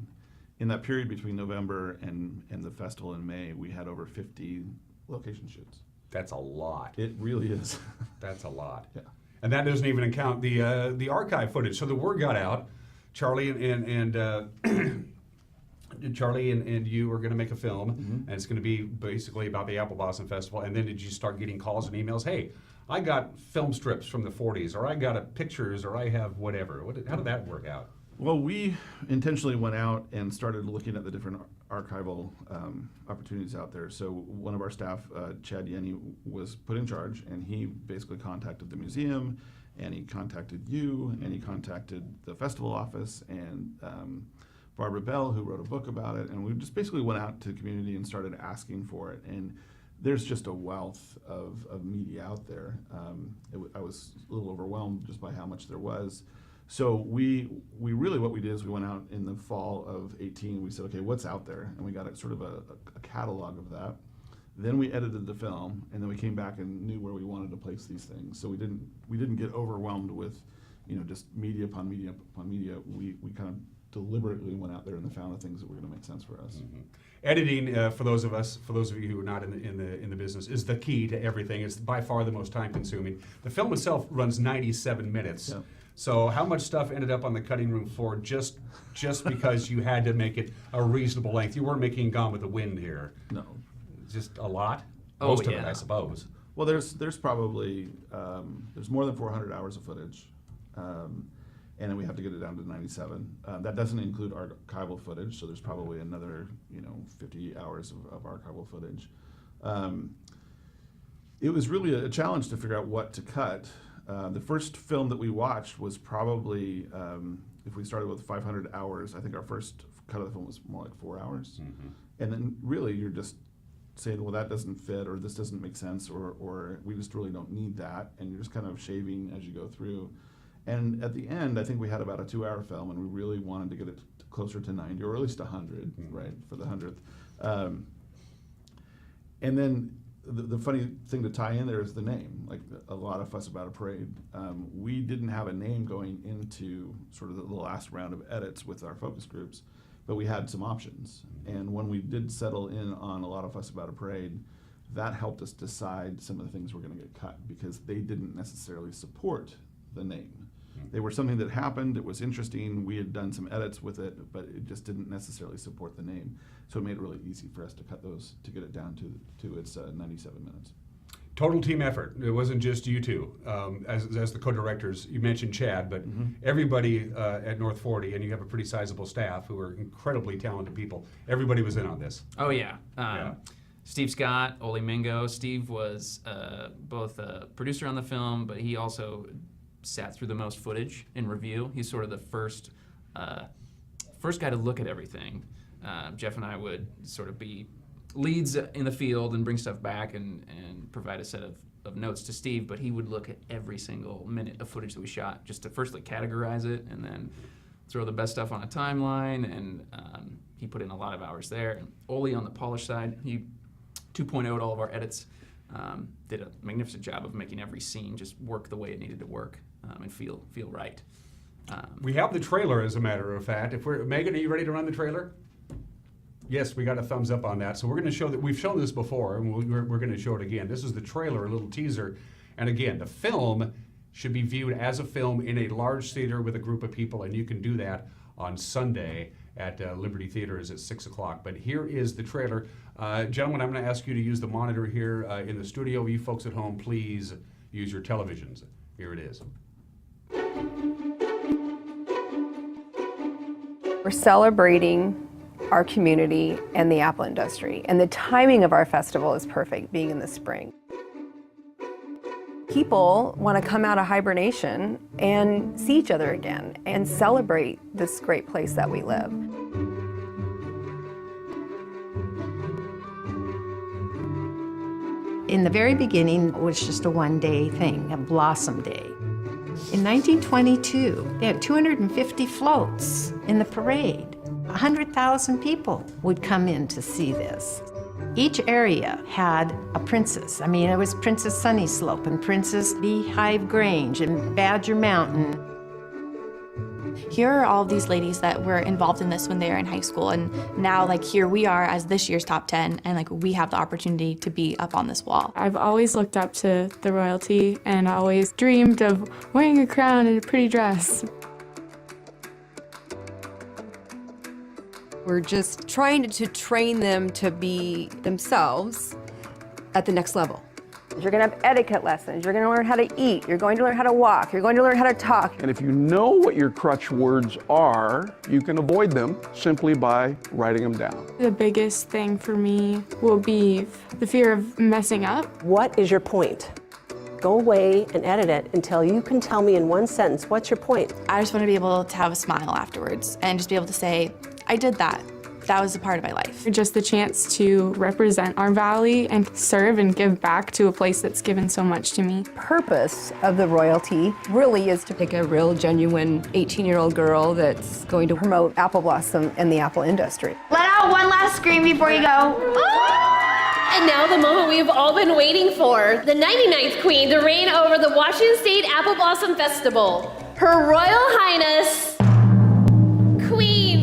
in that period between November and the festival in May, we had over 50 location shoots. That's a lot. It really is. That's a lot. Yeah. And that doesn't even count the archive footage. So the word got out. Charlie Charlie and you are going to make a film, and it's going to be basically about the Apple Blossom Festival. And then did you start getting calls and emails? Hey, I got film strips from the 40s, or I got pictures, or I have whatever. How did that work out? Well, we intentionally went out and started looking at the different archival opportunities out there. So one of our staff, Chad Yenny, was put in charge, and he basically contacted the museum, and he contacted you, and he contacted the festival office, and Barbara Bell, who wrote a book about it, and we just basically went out to the community and started asking for it. And there's just a wealth of media out there. I was a little overwhelmed just by how much there was. So we really, what we did is we went out in the fall of 18. We said, okay, what's out there? And we got a sort of a catalog of that. Then we edited the film, and then we came back and knew where we wanted to place these things. So we didn't get overwhelmed with, just media upon media upon media. We kind of deliberately went out there and found the things that were going to make sense for us. Editing, for those of you who are not in the business, is the key to everything. It's by far the most time consuming. The film itself runs 97 minutes. Yeah. So how much stuff ended up on the cutting room floor just because you had to make it a reasonable length? You weren't making Gone with the Wind here. No. Just a lot? Oh, Most of yeah. it, I suppose. Well, there's probably there's more than 400 hours of footage, and then we have to get it down to 97. That doesn't include archival footage, so there's probably another 50 hours of archival footage. It was really a challenge to figure out what to cut. The first film that we watched was probably, if we started with 500 hours, I think our first cut of the film was more like 4 hours. And then really you're just saying, well, that doesn't fit, or this doesn't make sense, or we just really don't need that, and you're just kind of shaving as you go through. And at the end, I think we had about a 2-hour film, and we really wanted to get it closer to 90, or at least 100, right, for the 100th. And then the funny thing to tie in there is the name, like a lot of fuss about a parade. We didn't have a name going into sort of the last round of edits with our focus groups, but we had some options. And when we did settle in on a lot of fuss about a parade, that helped us decide some of the things were going to get cut, because they didn't necessarily support the name. They were something that happened, it was interesting, we had done some edits with it, but it just didn't necessarily support the name. So it made it really easy for us to cut those, to get it down to its 97 minutes. Total team effort. It wasn't just you two. As the co-directors, you mentioned Chad, but everybody at North 40, and you have a pretty sizable staff who are incredibly talented people, everybody was in on this. Oh, yeah. Steve Scott, Oli Mingo. Steve was both a producer on the film, but he also sat through the most footage in review. He's sort of the first guy to look at everything. Jeff and I would sort of be leads in the field and bring stuff back and provide a set of notes to Steve, but he would look at every single minute of footage that we shot just to firstly categorize it and then throw the best stuff on a timeline, and he put in a lot of hours there. And Oli on the polish side, he 2.0'd all of our edits, did a magnificent job of making every scene just work the way it needed to work and feel right. We have the trailer, as a matter of fact. Megan, are you ready to run the trailer? Yes, we got a thumbs up on that. So we're going to show that. We've shown this before, and we're going to show it again. This is the trailer, a little teaser. And again, the film should be viewed as a film in a large theater with a group of people, and you can do that on Sunday at Liberty Theaters at 6 o'clock. But here is the trailer. Gentlemen, I'm going to ask you to use the monitor here in the studio. You folks at home, please use your televisions. Here it is. We're celebrating our community and the apple industry, and the timing of our festival is perfect, being in the spring. People want to come out of hibernation and see each other again and celebrate this great place that we live. In the very beginning, it was just a one-day thing, a blossom day. In 1922, they had 250 floats in the parade. 100,000 people would come in to see this. Each area had a princess. I mean, it was Princess Sunny Slope and Princess Beehive Grange and Badger Mountain. Here are all of these ladies that were involved in this when they were in high school, and now here we are as this year's top 10, and we have the opportunity to be up on this wall. I've always looked up to the royalty and always dreamed of wearing a crown and a pretty dress. We're just trying to train them to be themselves at the next level. You're going to have etiquette lessons. You're going to learn how to eat. You're going to learn how to walk. You're going to learn how to talk. And if you know what your crutch words are, you can avoid them simply by writing them down. The biggest thing for me will be the fear of messing up. What is your point? Go away and edit it until you can tell me in one sentence, what's your point? I just want to be able to have a smile afterwards and just be able to say, I did that. That was a part of my life. Just the chance to represent our valley and serve and give back to a place that's given so much to me. Purpose of the royalty really is to pick a real genuine 18-year-old girl that's going to promote apple blossom and the apple industry. Let out one last scream before you go. And now the moment we've all been waiting for, the 99th queen to reign over the Washington State Apple Blossom Festival. Her Royal Highness, Queen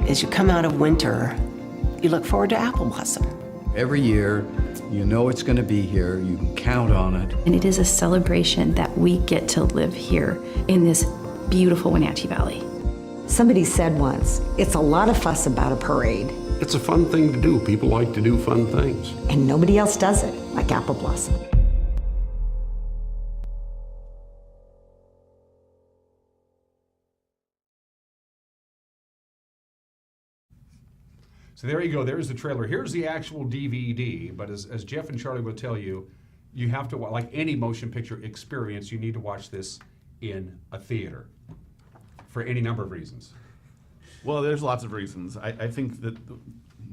as you come out of winter, you look forward to apple blossom. Every year, you know it's going to be here. You can count on it. And it is a celebration that we get to live here in this beautiful Wenatchee Valley. Somebody said once, it's a lot of fuss about a parade. It's a fun thing to do. People like to do fun things. And nobody else does it like apple blossom. So there you go. There's the trailer. Here's the actual DVD. But as Jeff and Charlie will tell you, you have to, like any motion picture experience, you need to watch this in a theater for any number of reasons. Well, there's lots of reasons. I think that the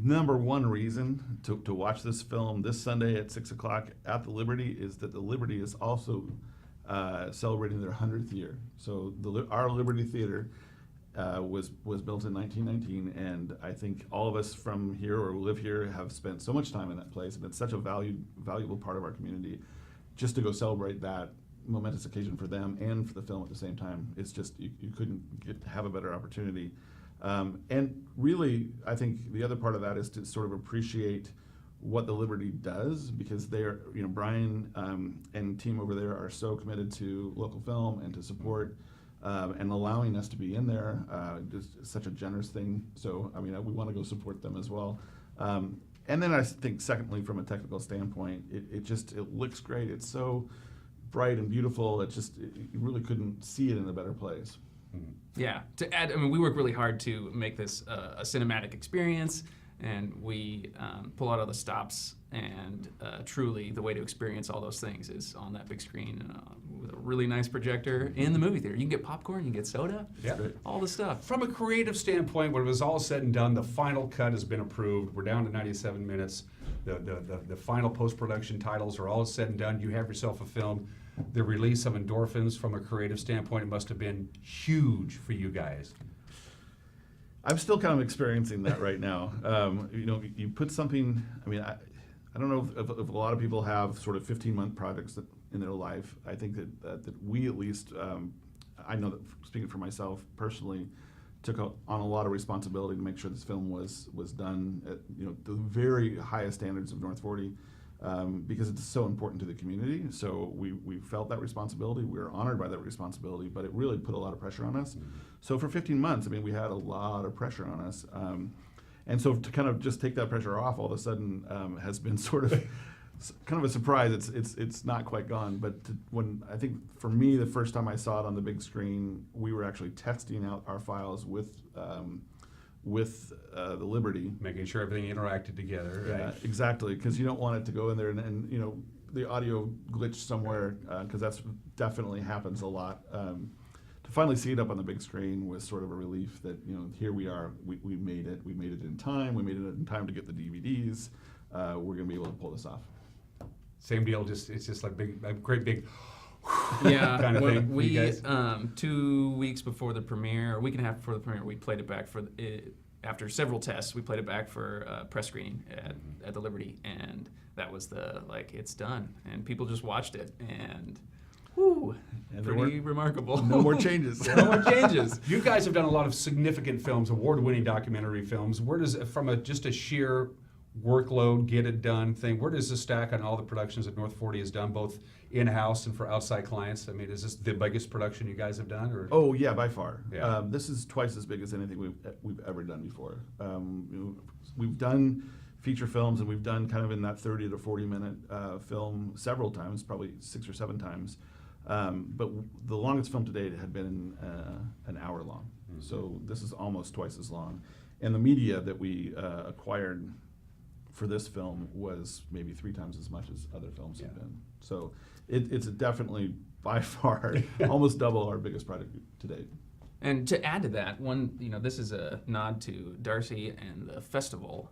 number one reason to watch this film this Sunday at 6 o'clock at the Liberty is that the Liberty is also celebrating their 100th year. So our Liberty Theater was built in 1919, and I think all of us from here or live here have spent so much time in that place, and it's such a valuable part of our community. Just to go celebrate that momentous occasion for them and for the film at the same time, it's just you couldn't have a better opportunity. And really, I think the other part of that is to sort of appreciate what the Liberty does, because they're, Brian and team over there are so committed to local film and to support and allowing us to be in there. Just such a generous thing. So, we want to go support them as well. And then I think, secondly, from a technical standpoint, it looks great. It's so bright and beautiful. You really couldn't see it in a better place. Yeah, to add, we work really hard to make this a cinematic experience, and we pull out all the stops, and truly the way to experience all those things is on that big screen with a really nice projector in the movie theater. You can get popcorn, you can get soda, all the stuff. From a creative standpoint, when it was all said and done, the final cut has been approved. We're down to 97 minutes. The final post-production titles are all said and done. You have yourself a film. The release of endorphins from a creative standpoint, it must have been huge for you guys. I'm still kind of experiencing that right now. You put something, I don't know if a lot of people have sort of 15-month projects in their life. I think that we at least, I know that speaking for myself personally, took on a lot of responsibility to make sure this film was done at the very highest standards of North 40. Because it's so important to the community. So we felt that responsibility. We were honored by that responsibility, but it really put a lot of pressure on us. So for 15 months, we had a lot of pressure on us. And so to kind of just take that pressure off all of a sudden has been sort of kind of a surprise. It's not quite gone, but when I think for me, the first time I saw it on the big screen, we were actually testing out our files with the Liberty. Making sure everything interacted together. Yeah, right? Exactly, because you don't want it to go in there and the audio glitch somewhere, because that's definitely happens a lot. To finally see it up on the big screen was sort of a relief that here we are, we made it. We made it in time. We made it in time to get the DVDs. We're going to be able to pull this off. Same deal. It's just like a great big. Yeah, kind of thing. We 2 weeks before the premiere, or a week and a half before the premiere, we played it back after several tests. We played it back for a press screening at the Liberty, and that was it's done, and people just watched it, and whoo, pretty remarkable. No more changes. No more changes. You guys have done a lot of significant films, award-winning documentary films. Where does, from just a sheer workload, get it done thing, where does this stack on all the productions that North 40 has done, both in-house and for outside clients? Is this the biggest production you guys have done? Or? Oh yeah, by far. Yeah. This is twice as big as anything we've ever done before. We've done feature films, and we've done kind of in that 30 to 40 minute film several times, probably 6 or 7 times. But the longest film to date had been an hour long. Mm-hmm. So this is almost twice as long. And the media that we acquired for this film was maybe 3 times as much as other films have been. So it's definitely, by far, almost double our biggest project to date. And to add to that, this is a nod to Darcy and the festival.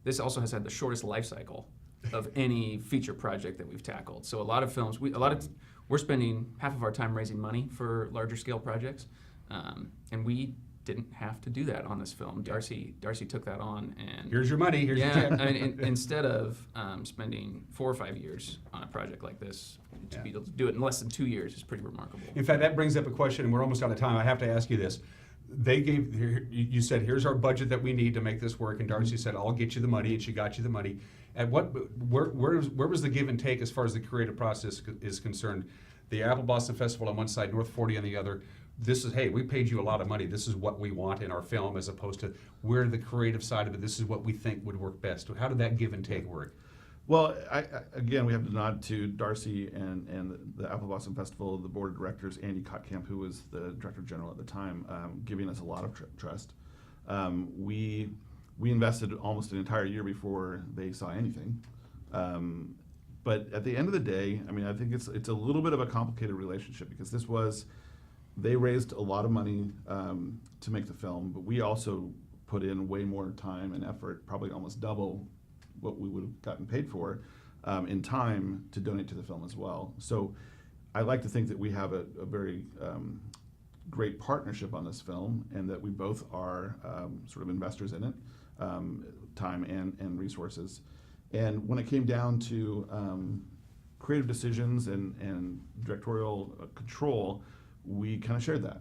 This also has had the shortest life cycle of any feature project that we've tackled. So a lot of films, we're spending half of our time raising money for larger scale projects, and we didn't have to do that on this film. Darcy took that on, and here's your money. Here's your check. Instead of spending 4 or 5 years on a project like this, to be able to do it in less than 2 years is pretty remarkable. In fact, that brings up a question, and we're almost out of time. I have to ask you this. they gave, you said, here's our budget that we need to make this work, and Darcy said, I'll get you the money, and she got you the money. At where was the give and take as far as the creative process is concerned? The Apple Blossom Festival on one side, North 40 on the other. This is, hey, we paid you a lot of money. This is what we want in our film, as opposed to we're the creative side of it. This is what we think would work best. How did that give and take work? Well, again, we have to nod to Darcy and the Apple Blossom Festival, the board of directors, Andy Kottkamp, who was the director general at the time, giving us a lot of trust. We invested almost an entire year before they saw anything. But at the end of the day, I mean, I think it's a little bit of a complicated relationship, because they raised a lot of money to make the film, but we also put in way more time and effort, probably almost double what we would have gotten paid for in time to donate to the film as well. So I like to think that we have a very great partnership on this film, and that we both are sort of investors in it, time and resources. And when it came down to creative decisions and directorial control, we kind of shared that.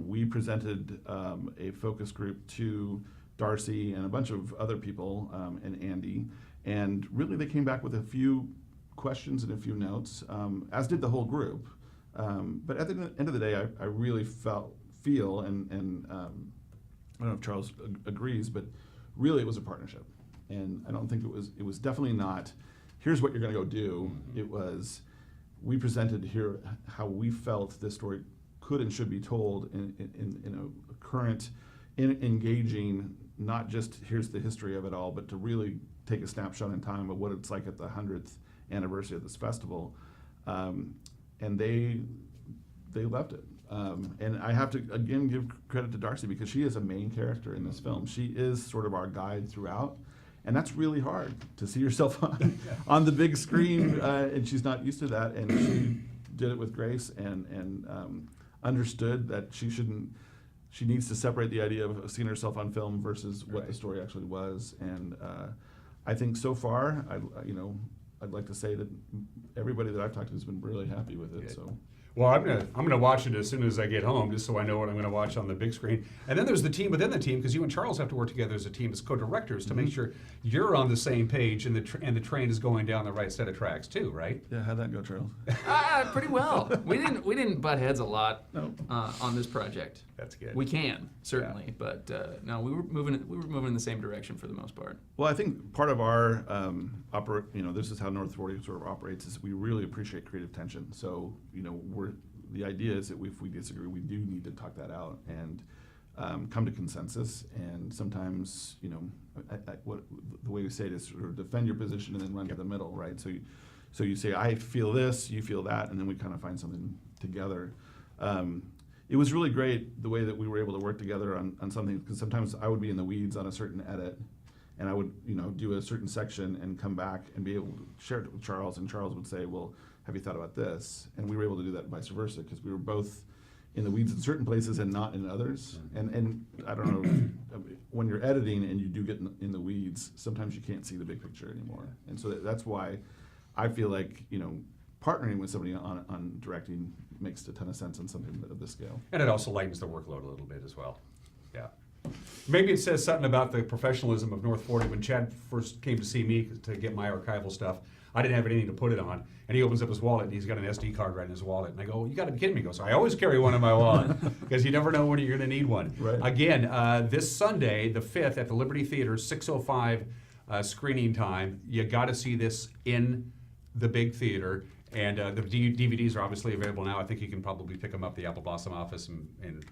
We presented a focus group to Darcy and a bunch of other people, and Andy, and really they came back with a few questions and a few notes, as did the whole group. But at the end of the day, I really feel, and I don't know if Charles agrees, but really it was a partnership. And I don't think it was definitely not, here's what you're gonna go do. It was, we presented here how we felt this story could and should be told in a current, engaging, not just here's the history of it all, but to really take a snapshot in time of what it's like at the 100th anniversary of this festival. And they loved it. And I have to, again, give credit to Darcy, because she is a main character in this film. She is sort of our guide throughout. And that's really hard to see yourself on the big screen, and she's not used to that. And she did it with grace and understood that she needs to separate the idea of seeing herself on film versus what the story actually was. And I think so far, I'd like to say that everybody that I've talked to has been really happy with it. So. Well, I'm gonna watch it as soon as I get home, just so I know what I'm gonna watch on the big screen. And then there's the team within the team, because you and Charles have to work together as a team as co-directors to make sure you're on the same page and the train is going down the right set of tracks too, right? Yeah, how'd that go, Charles? Pretty well. We didn't butt heads a lot on this project. That's good. We can certainly, but no, we were moving in the same direction for the most part. Well, I think part of our this is how North 40 sort of operates, is we really appreciate creative tension. So the idea is that if we disagree, we do need to talk that out and come to consensus. And sometimes, the way we say it is sort of defend your position and then run to the middle, right? So you say, I feel this, you feel that, and then we kind of find something together. It was really great the way that we were able to work together on something, because sometimes I would be in the weeds on a certain edit, and I would do a certain section and come back and be able to share it with Charles, and Charles would say, well, have you thought about this? And we were able to do that vice versa, because we were both in the weeds in certain places and not in others. And I don't know, when you're editing and you do get in the weeds, sometimes you can't see the big picture anymore. And so that's why I feel like, partnering with somebody on directing makes a ton of sense on something of this scale. And it also lightens the workload a little bit as well. Yeah. Maybe it says something about the professionalism of North 40. When Chad first came to see me to get my archival stuff, I didn't have anything to put it on. And he opens up his wallet and he's got an SD card right in his wallet. And I go, you got to be kidding me. He goes, I always carry one in my wallet, because you never know when you're going to need one. Right. Again, this Sunday, the 5th, at the Liberty Theater, 6:05 screening time. You got to see this in the big theater. And the DVDs are obviously available now. I think you can probably pick them up at the Apple Blossom office and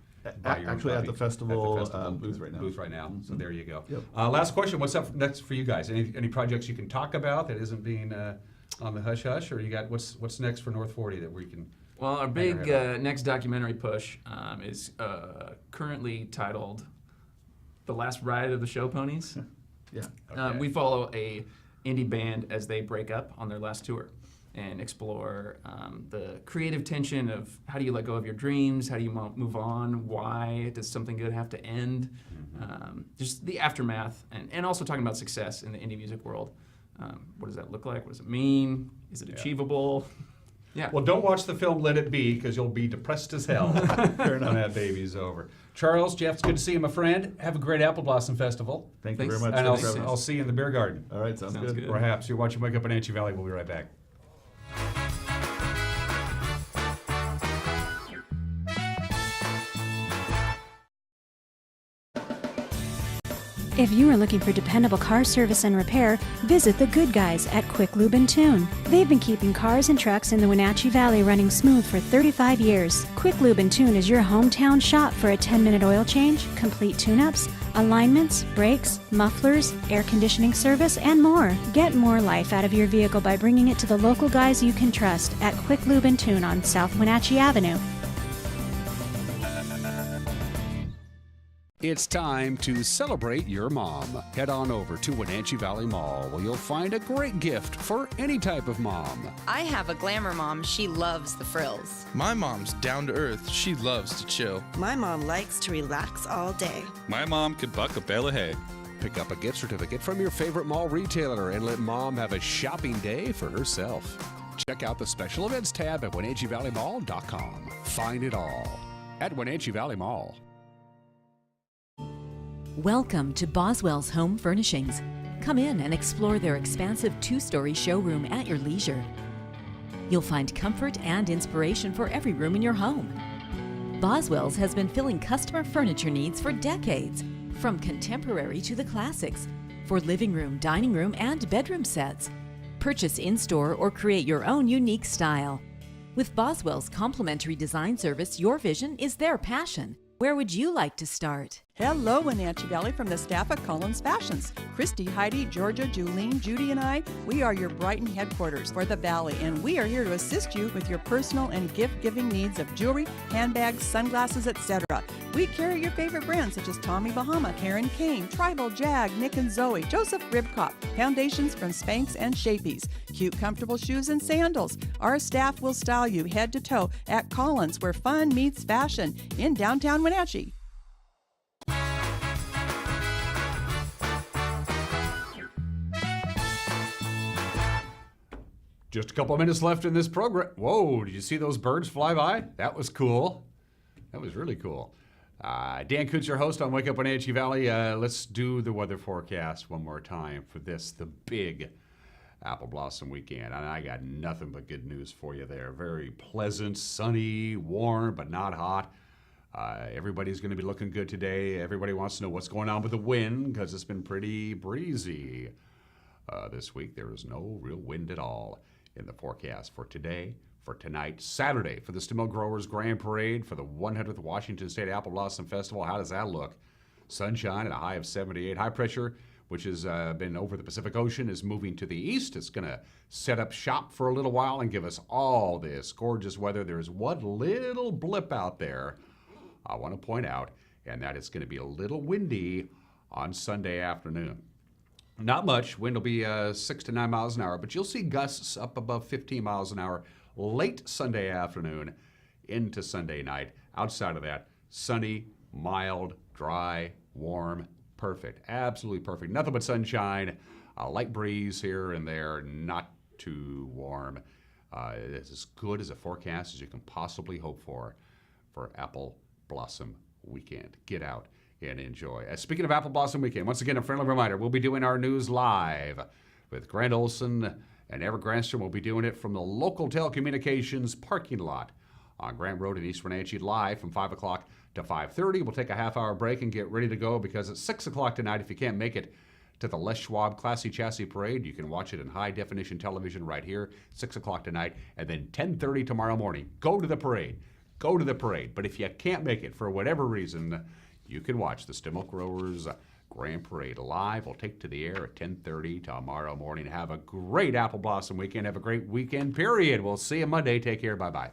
buy your own actually copy. at the festival, booth right now. So there you go. Yep. Last question: what's up next for you guys? Any projects you can talk about that isn't being on the hush hush, or you got what's next for North 40 that we can? Well, our big next documentary push is currently titled "The Last Ride of the Show Ponies." Yeah. Okay. We follow a indie band as they break up on their last tour, and explore the creative tension of how do you let go of your dreams, how do you move on, why does something good have to end, just the aftermath, and also talking about success in the indie music world. What does that look like? What does it mean? Is it achievable? Yeah. Well, don't watch the film Let It Be, because you'll be depressed as hell when that baby's over. Charles, Jeff, it's good to see you, my friend. Have a great Apple Blossom Festival. Thank you very much. And I'll see you in the beer garden. All right, sounds good. Perhaps. You're watching Wake Up in Wenatchee Valley. We'll be right back. If you are looking for dependable car service and repair, visit the good guys at Quick Lube and Tune. They've been keeping cars and trucks in the Wenatchee Valley running smooth for 35 years. Quick Lube and Tune is your hometown shop for a 10-minute oil change, complete tune-ups, alignments, brakes, mufflers, air conditioning service, and more. Get more life out of your vehicle by bringing it to the local guys you can trust at Quick Lube and Tune on South Wenatchee Avenue. It's time to celebrate your mom. Head on over to Wenatchee Valley Mall, where you'll find a great gift for any type of mom. I have a glamour mom. She loves the frills. My mom's down to earth. She loves to chill. My mom likes to relax all day. My mom could buck a bale of hay. Pick up a gift certificate from your favorite mall retailer and let mom have a shopping day for herself. Check out the special events tab at WenatcheeValleyMall.com. Find it all at Wenatchee Valley Mall. Welcome to Boswell's Home Furnishings. Come in and explore their expansive 2-story showroom at your leisure. You'll find comfort and inspiration for every room in your home. Boswell's has been filling customer furniture needs for decades, from contemporary to the classics, for living room, dining room, and bedroom sets. Purchase in-store or create your own unique style. With Boswell's complimentary design service, your vision is their passion. Where would you like to start? Hello, Wenatchee Valley, from the staff at Collins Fashions. Christy, Heidi, Georgia, Julene, Judy, and I, we are your Brighton headquarters for the Valley, and we are here to assist you with your personal and gift-giving needs of jewelry, handbags, sunglasses, etc. We carry your favorite brands such as Tommy Bahama, Karen Kane, Tribal, Jag, Nick and Zoe, Joseph Ribcop, foundations from Spanx and Shapies, cute, comfortable shoes and sandals. Our staff will style you head to toe at Collins, where fun meets fashion in downtown Wenatchee. Just a couple of minutes left in this program. Whoa, did you see those birds fly by? That was cool. That was really cool. Dan Kuntz, your host on Wake Up Wenatchee Valley. Let's do the weather forecast one more time for this, the big Apple Blossom weekend. And I got nothing but good news for you there. Very pleasant, sunny, warm, but not hot. Everybody's going to be looking good today. Everybody wants to know what's going on with the wind, because it's been pretty breezy this week. There is no real wind at all in the forecast for today, for tonight, Saturday, for the Stimmill Growers Grand Parade, for the 100th Washington State Apple Blossom Festival. How does that look? Sunshine and a high of 78. High pressure, which has been over the Pacific Ocean, is moving to the east. It's going to set up shop for a little while and give us all this gorgeous weather. There's one little blip out there I want to point out, and that it's going to be a little windy on Sunday afternoon. Not much. Wind will be 6 to 9 miles an hour, but you'll see gusts up above 15 miles an hour late Sunday afternoon into Sunday night. Outside of that, sunny, mild, dry, warm, perfect. Absolutely perfect. Nothing but sunshine, a light breeze here and there, not too warm. It's as good as a forecast as you can possibly hope for Apple Blossom weekend. Get out and enjoy. Speaking of Apple Blossom weekend, once again, a friendly reminder, we'll be doing our news live with Grant Olson and Everett Granstrom. We'll be doing it from the local telecommunications parking lot on Grant Road in East Wenatchee, live from 5 o'clock to 5:30. We'll take a half-hour break and get ready to go, because at 6 o'clock tonight, if you can't make it to the Les Schwab Classy Chassis Parade, you can watch it in high-definition television right here, 6 o'clock tonight, and then 10:30 tomorrow morning. Go to the parade. Go to the parade. But if you can't make it for whatever reason, you can watch the Stimmill Growers Grand Parade live. We'll take to the air at 10:30 tomorrow morning. Have a great Apple Blossom weekend. Have a great weekend, period. We'll see you Monday. Take care. Bye-bye.